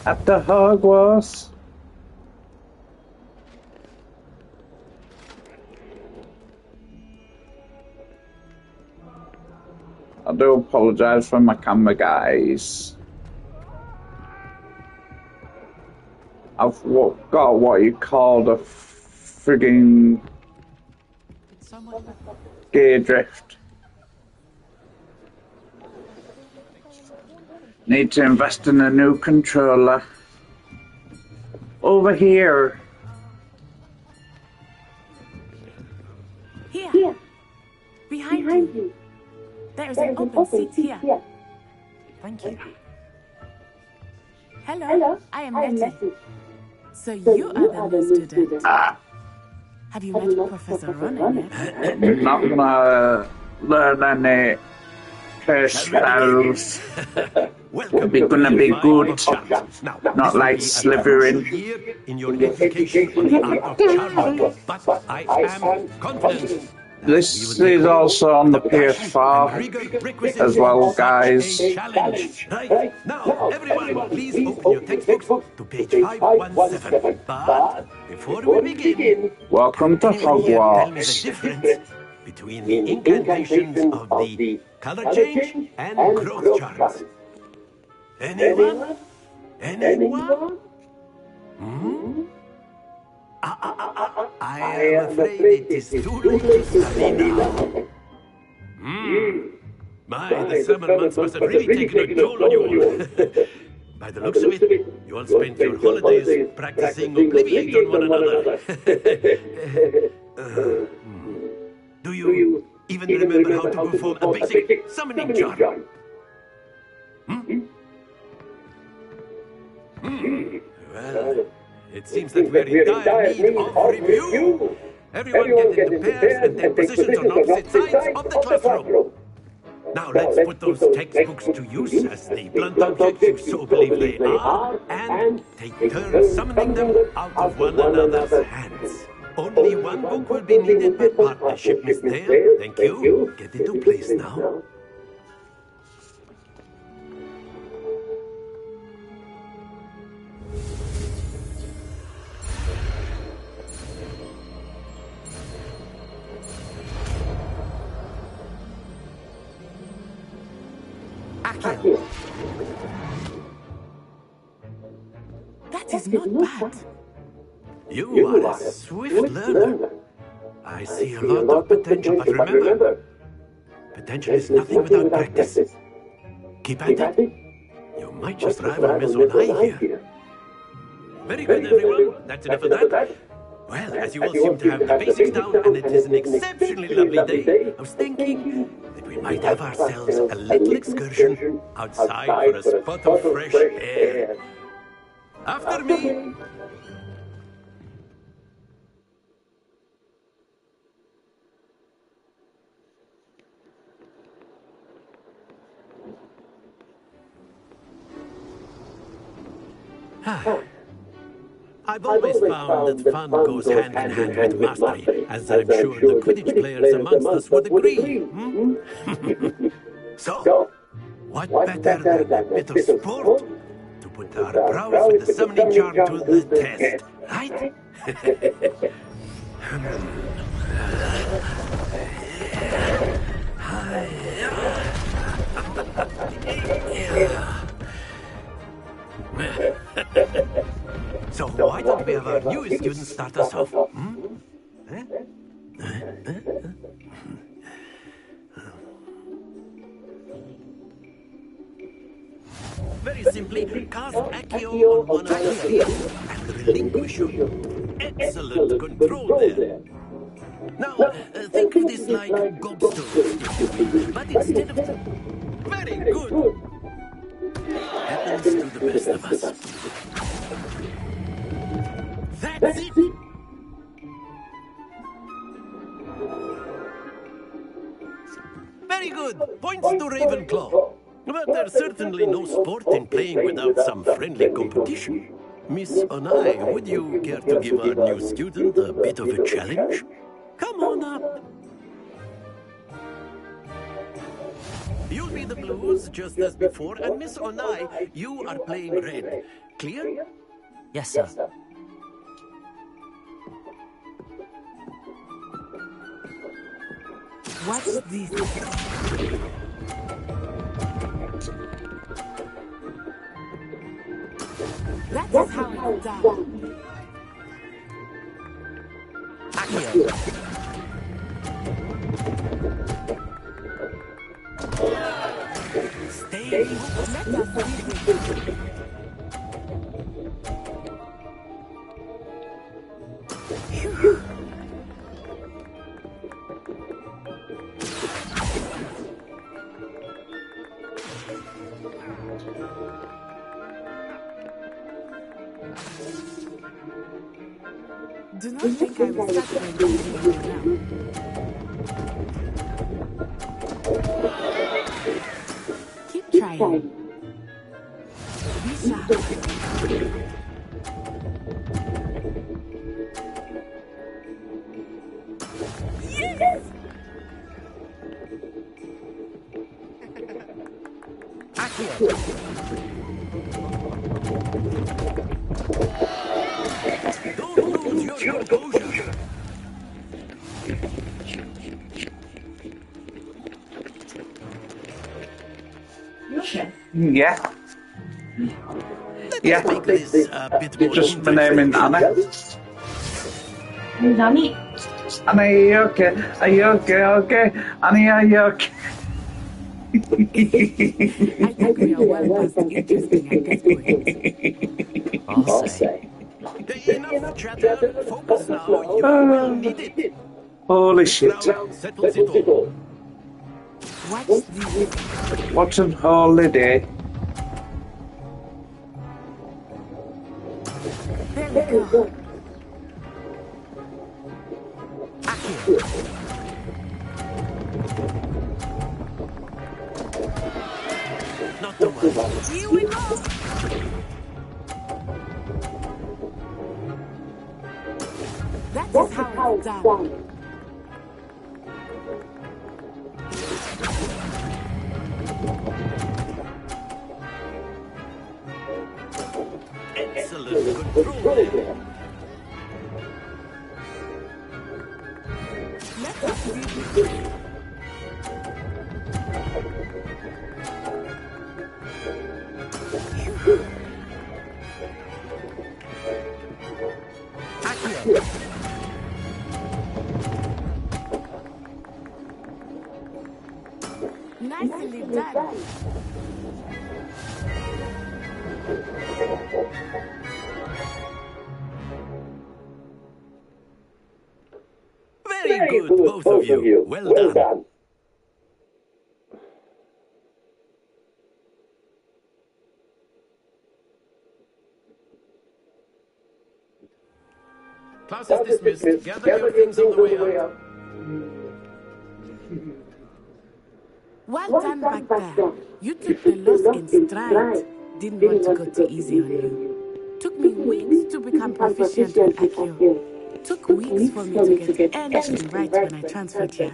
At the Hogwarts. I do apologise for my camera, guys. I've got what you call the frigging gear drift. Need to invest in a new controller. Over here. Here. Behind you. There is an open seat here. Thank you. Hello, I am Letty. So you are the new student. Have you met Professor Ronan yet? Not gonna learn any curse spells. We're gonna be good. Not like Slytherin. In your education on the art of charm, but I am confident. This is also on the PS4 as well, guys. Right now, everyone, please open your textbooks to page 517. But before we begin, welcome to tell me the Hogwarts. difference between the incantations of the color change and growth charms. Anyone? Anyone? I am afraid it is too late to study now. My, the summer months must have really taken a toll on you all. By the looks of it, you all spent your holidays practicing Obliviate on one another. Do you even remember how to perform a basic summoning charm? Well, it seems that we're in dire need of review. Everyone get into pairs and take positions on opposite sides of the classroom. Now let's put those textbooks to use as the blunt objects you so believe they are, and take turns summoning them out of one another's hands. Only one book will be needed per partnership, Miss Dale. Thank you. Get into place now. That is not bad. You are a swift learner. I see a lot of potential, but remember, potential is nothing without practice. Keep at it. You might just rival Miss Onai here. Very good, everyone. That's enough of that. Well, as you all seem to have the basics down, and it is an exceptionally lovely day, I was thinking that we might have ourselves a little excursion outside for a spot of fresh air. After me. I've always found that fun goes hand in hand with mastery, as I'm sure the Quidditch players amongst us would agree. So, what better than a bit of sport to put our prowess with the summoning charm to the test, right? So why don't we have our newest student start us off? Very simply, cast Accio on one of the fields and relinquish you. Excellent control there. Now, think of this like gobstones, but instead of... Very good! Happens to the best of us. That's it! Very good! Points to Ravenclaw. But there's certainly no sport in playing without some friendly competition. Miss Onai, would you care to give our new student a bit of a challenge? Come on up. You'll be the blues, just as before, and Miss Onai, you are playing red. Clear? Yes, sir. What's this? That is how it's done. Stay. Let us see. Do not think I will start by losing you now. Keep trying. Be sharp. Yes! Don't lose your composure. Yeah. Yeah. Make this a bit more Just my name in Anna. Danny. Anna, are you okay? Are you okay? Okay. Annie, are you okay? I think we are well past interesting at this point. I'll say. Enough chatter. Focus now. You will need it. Holy shit. Now settles it all. Watch this. What a holiday. There we go. Not the one. Here we go. That is how it's done. Excellent control. Let us see. Nicely done. Very good, both of you. Well done. Class is dismissed. Gather your things on the way out. Well done back there. You took the loss in stride. Didn't want to go too easy on you. Took me weeks to become proficient with Accio. Took weeks for me to get anything right when I transferred here.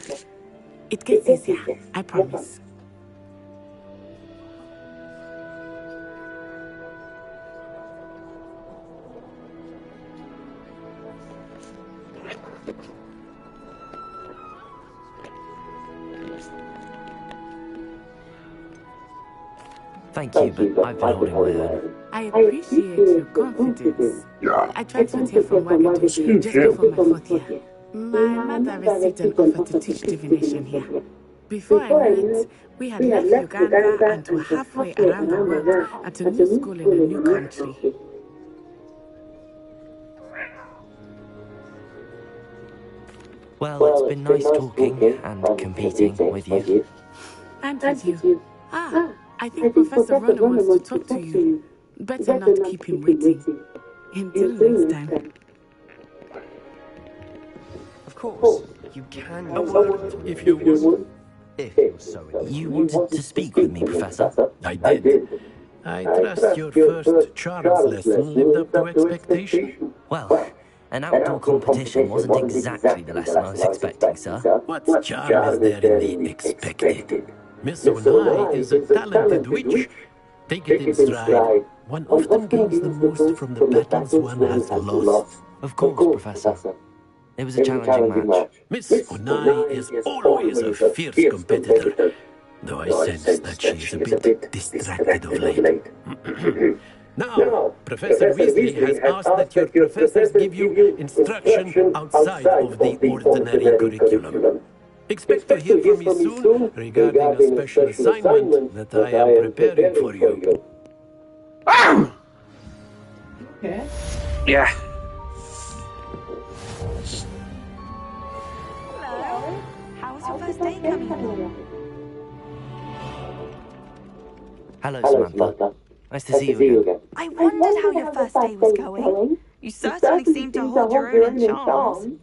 It gets easier, I promise. Thank you, but I've been holding my own. I appreciate your confidence. I transferred here from Wagadugu just before my fourth year. My mother received an offer to teach divination here. Before I knew it, we had left Uganda and were halfway around the world at a new school in a new country. Well, it's been nice talking and competing with you. And with you. I think Professor Rona wants to talk to you. Better not keep him waiting. Until next time. Of course, you can. A word, if you would. If you're so You wanted to speak with me, Professor? I did. I trust your first charms lesson lived up to expectation. Well, an outdoor competition wasn't exactly the lesson I was expecting, sir. What charm is there in the expected? Miss Onai is a talented witch. Take it in stride. One often gains the most from the battles one has lost. Of course, Professor. It was a challenging match. Miss Onai is always a fierce competitor, though I sense that she is a bit distracted of late. Now, Professor Weasley has asked that your professors give you instruction outside of the ordinary curriculum. Expect to hear from me soon regarding a special assignment that I am preparing for you. Okay. Yeah. Hello. How's your first day coming along? Hello, Samantha. Nice to see you again. I wondered how your first day was going. You certainly seem to hold your own in charms.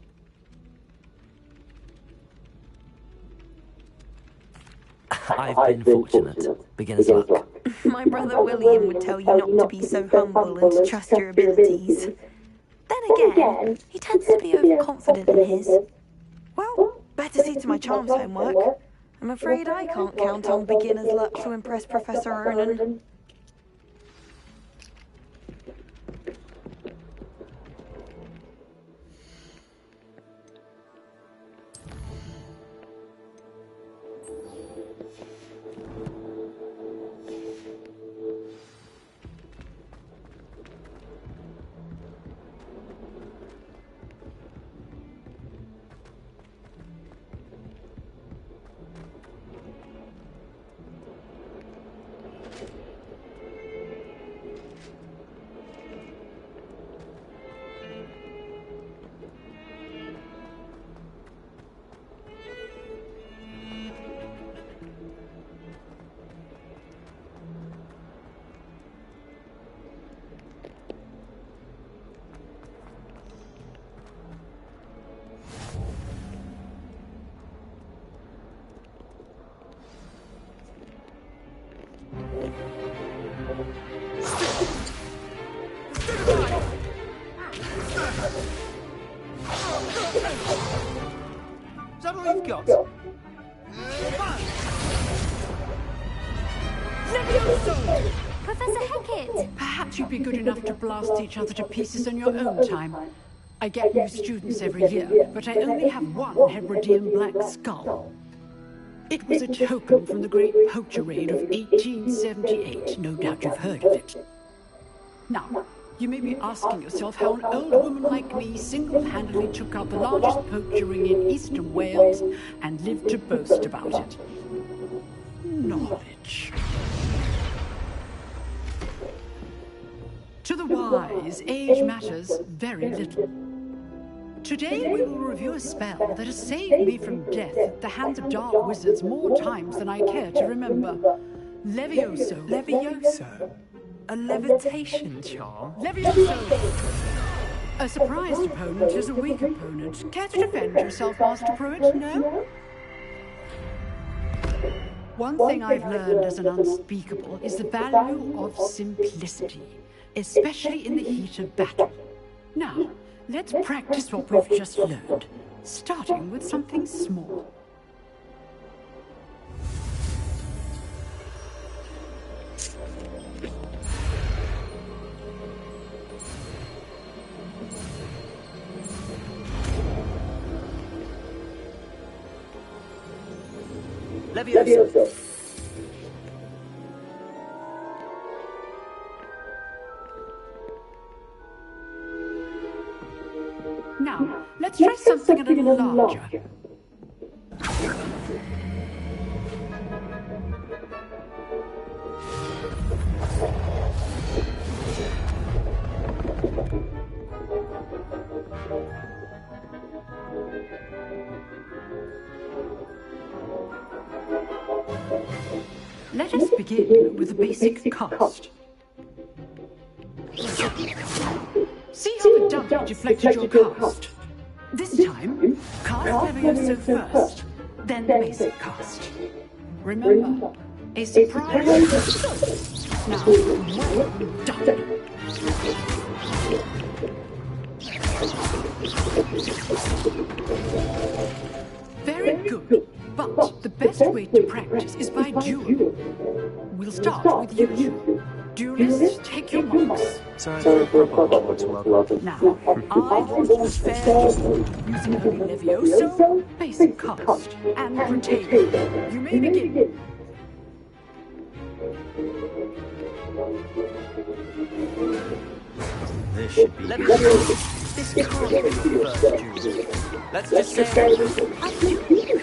I've been fortunate. Beginner's luck. My brother William would tell you not to be so humble and to trust your abilities. Then again, he tends to be overconfident in his. Well, better see to my charms homework. I'm afraid I can't count on beginner's luck to impress Professor Ronan. Is that all you've got? Professor Hackett! Perhaps you'd be good enough to blast each other to pieces on your own time. I get new students every year, but I only have one Hebridean black skull. It was a token from the Great Poacher Raid of 1878. No doubt you've heard of it. Now, you may be asking yourself how an old woman like me single-handedly took out the largest poacher ring in eastern Wales and lived to boast about it. Knowledge. To the wise, age matters very little. Today we will review a spell that has saved me from death at the hands of dark wizards more times than I care to remember. Levioso. Levioso? A levitation charm? Levioso! A surprised opponent is a weak opponent. Care to defend yourself, Master Pruitt? No? One thing I've learned as an unspeakable is the value of simplicity, especially in the heat of battle. Now, let's practice what we've just learned, starting with something small. Levioso. Now, let's try something a little larger. Let us begin with a basic cast. See how the dummy deflected your cast? This time, cast Levioso first, then the basic cast. Remember, a surprise. Now, well done. Very good, but the best way to practice is by duel. We'll start with you two. Duelists, take your marks. Sorry for a problem to welcome. Now, I want you fair duel, using only Levioso, basic cast, and Protego. You may begin. This should be... This can't be your first duel. Let's just say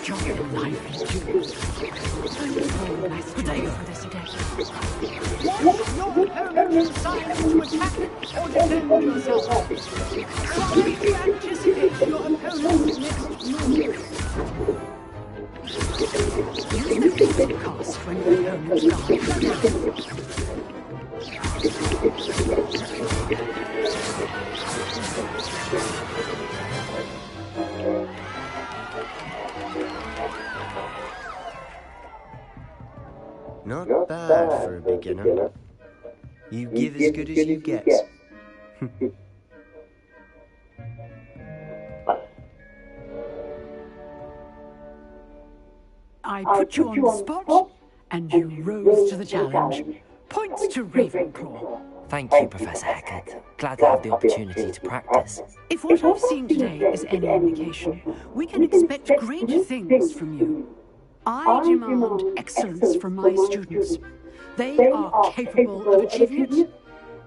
John and lively duels. Oh, nice to take for this day. Want your opponent decide to attack or defend yourself. Try to anticipate your opponent's next move. Use the basic cast when your opponent starts. Not bad for a beginner. You give as good as you get. I put you on the spot, and you rose to the challenge. Points to Ravenclaw. Thank you, Professor Hecat. Glad to have the opportunity to practice. If what I've seen today is any indication, we can expect great things from you. I demand excellence from my students. They are capable of achieving it,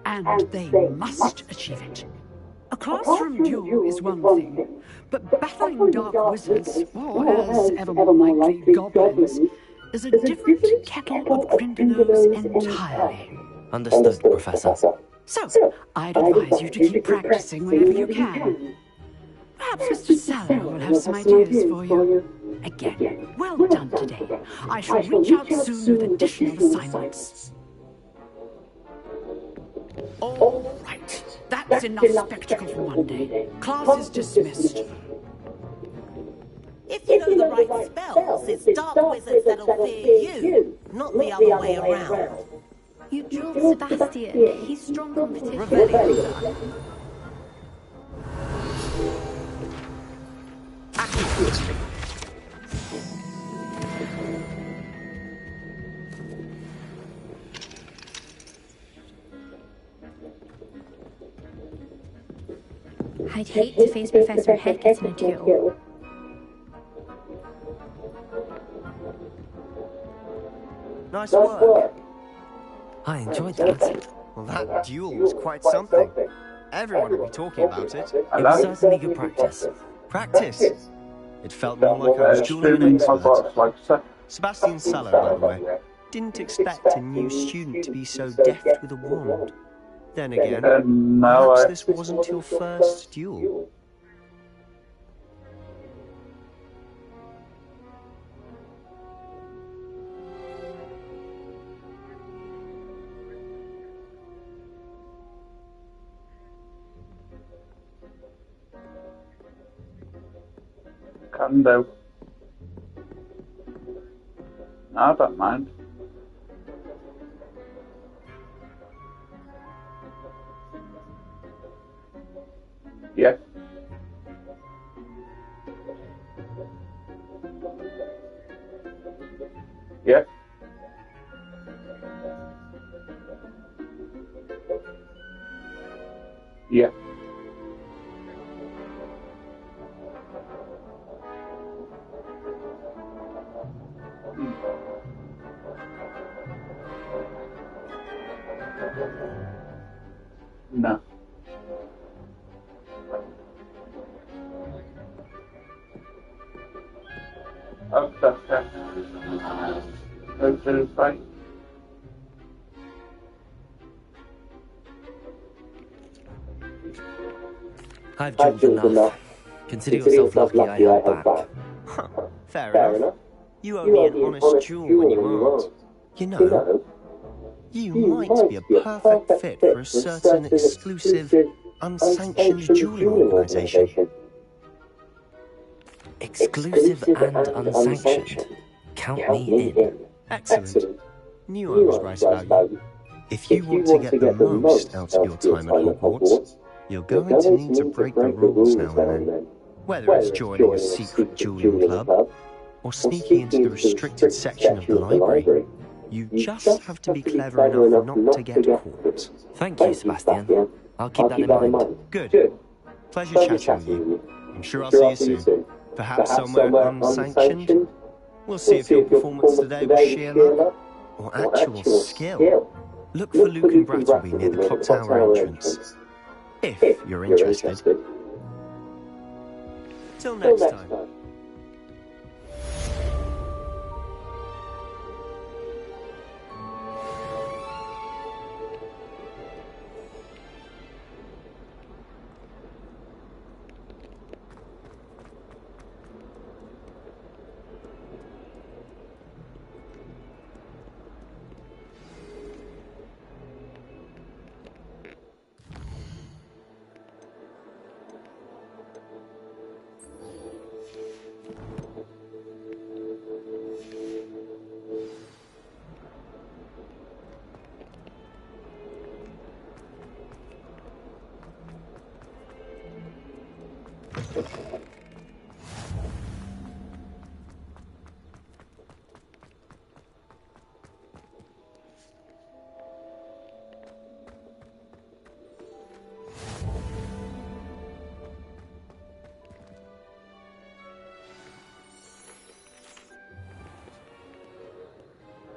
and they must achieve it. A classroom duel is one thing, but battling dark wizards, or as ever more likely goblins, is a different kettle of Grindylows entirely. Understood, Professor. So, I'd advise you to keep practicing whenever you can. Perhaps Mr. Saller will have some ideas for you. Again, well done today. I shall reach out soon with additional assignments. All right, that's enough spectacle for one day. Class is dismissed. If you know the right spells, it's dark wizards that'll fear you, not the other way around. You drilled Sebastian. He's strong competition. Revelio. I'd hate to face Professor Hecat in a duel. Nice work. I enjoyed that. Well, that duel was quite something. Everyone will be talking about it. It was certainly good practice. Practice? It felt more like I was dueling an expert. Sebastian Saller, by the way. Didn't expect a new student to be so deft with a wand. Then again, perhaps this wasn't your first duel. Can do. No, I don't mind. Yeah. Yeah. Yeah. No. Okay. Everything's fine. I've dueled enough. Consider yourself lucky I held back. Huh, fair enough. You owe me an honest duel when you aren't. You know, you might be a perfect fit for a certain exclusive, unsanctioned dueling organisation. Exclusive and unsanctioned. Count me in. Excellent. Knew I was right about you. If you want to get the most out of your time at Hogwarts, you're going to need to break the rules now and then. Whether it's joining a secret dueling club, or sneaking into the restricted section of the library, you just have to be clever enough not to get caught. Thank you, Sebastian. I'll keep that in mind. Good. Pleasure chatting with you. I'm sure I'll see you soon. Perhaps somewhere unsanctioned. We'll see if your performance today was sheer luck or actual skill. Look for Luke and Brattleby near the clock tower entrance, if you're interested. Till next time.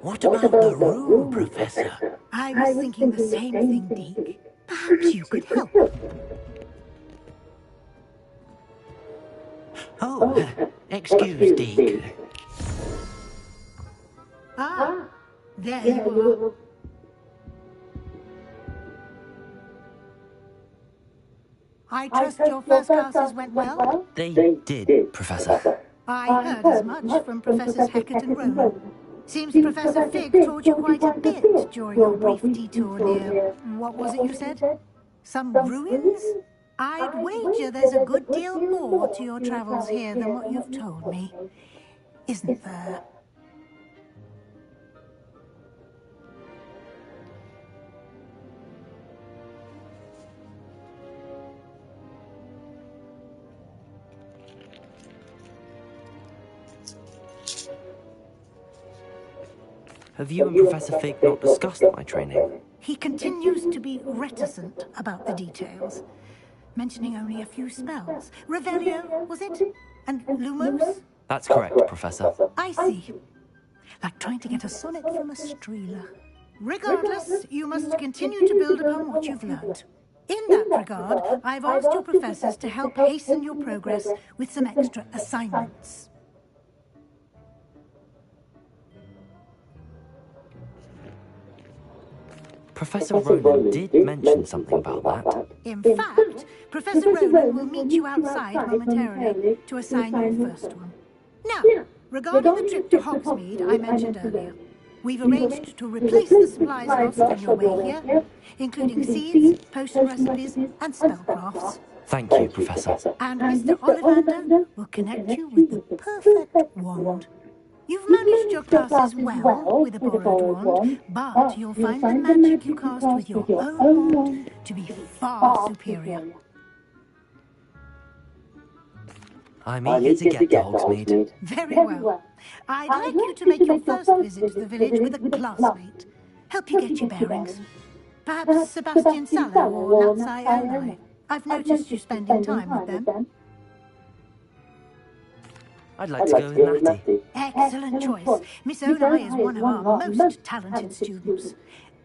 What about the room, Professor? I was thinking the same thing, Deke. Perhaps you could help. Oh, excuse Deke. Ah, there you are. I trust your first classes went well? They did, Professor. I heard as much from Professors Hecat and Ronan. Seems Professor Fig taught you quite a bit during your brief detour near... what was it you said? Some ruins? I'd wager there's a good deal more to your travels here than what you've told me. Isn't there? Have you and Professor Fig not discussed my training? He continues to be reticent about the details, mentioning only a few spells. Revelio, was it? And Lumos? That's correct, Professor. I see. Like trying to get a sonnet from a streeler. Regardless, you must continue to build upon what you've learned. In that regard, I've asked your professors to help hasten your progress with some extra assignments. Professor Ronan did mention something about that. In fact, Professor Ronan will meet you outside momentarily to assign your first one. Now, regarding the trip to Hogsmeade I mentioned earlier, we've arranged to replace the supplies lost on your way here, including seeds, potion recipes, and spellcrafts. Thank you, Professor. And Mr. Ollivander will connect you with the perfect wand. You've managed your classes well with a borrowed wand, but you'll find the magic you cast with your own wand to be far superior. I'm eager to get to Hogsmeade. Very well. I'd like you to make your first visit to the village with a classmate. Help you get your bearings. Perhaps Sebastian Sallow or Natsai Onai. I've noticed you spending time with them. I'd like to go with Natty. Excellent choice. Miss Onai is one of our most talented students.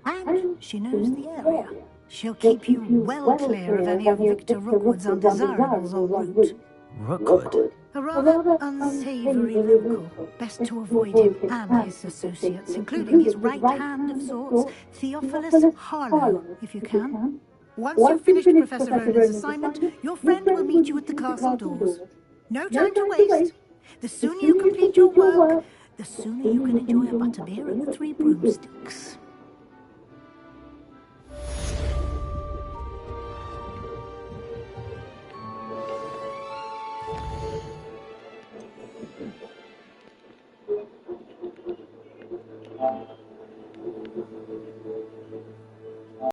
And she knows the area. She'll keep you well clear of any of Victor Rookwood's undesirables en route. Rookwood? A rather unsavoury local. Best to avoid him and his associates, including his right hand of sorts, Theophilus Harlow, if you can. Once you've finished Professor Ronan's assignment, your friend will meet you at the castle doors. No time to waste. The sooner you complete your work, the sooner you can enjoy a butterbeer and the 3 broomsticks.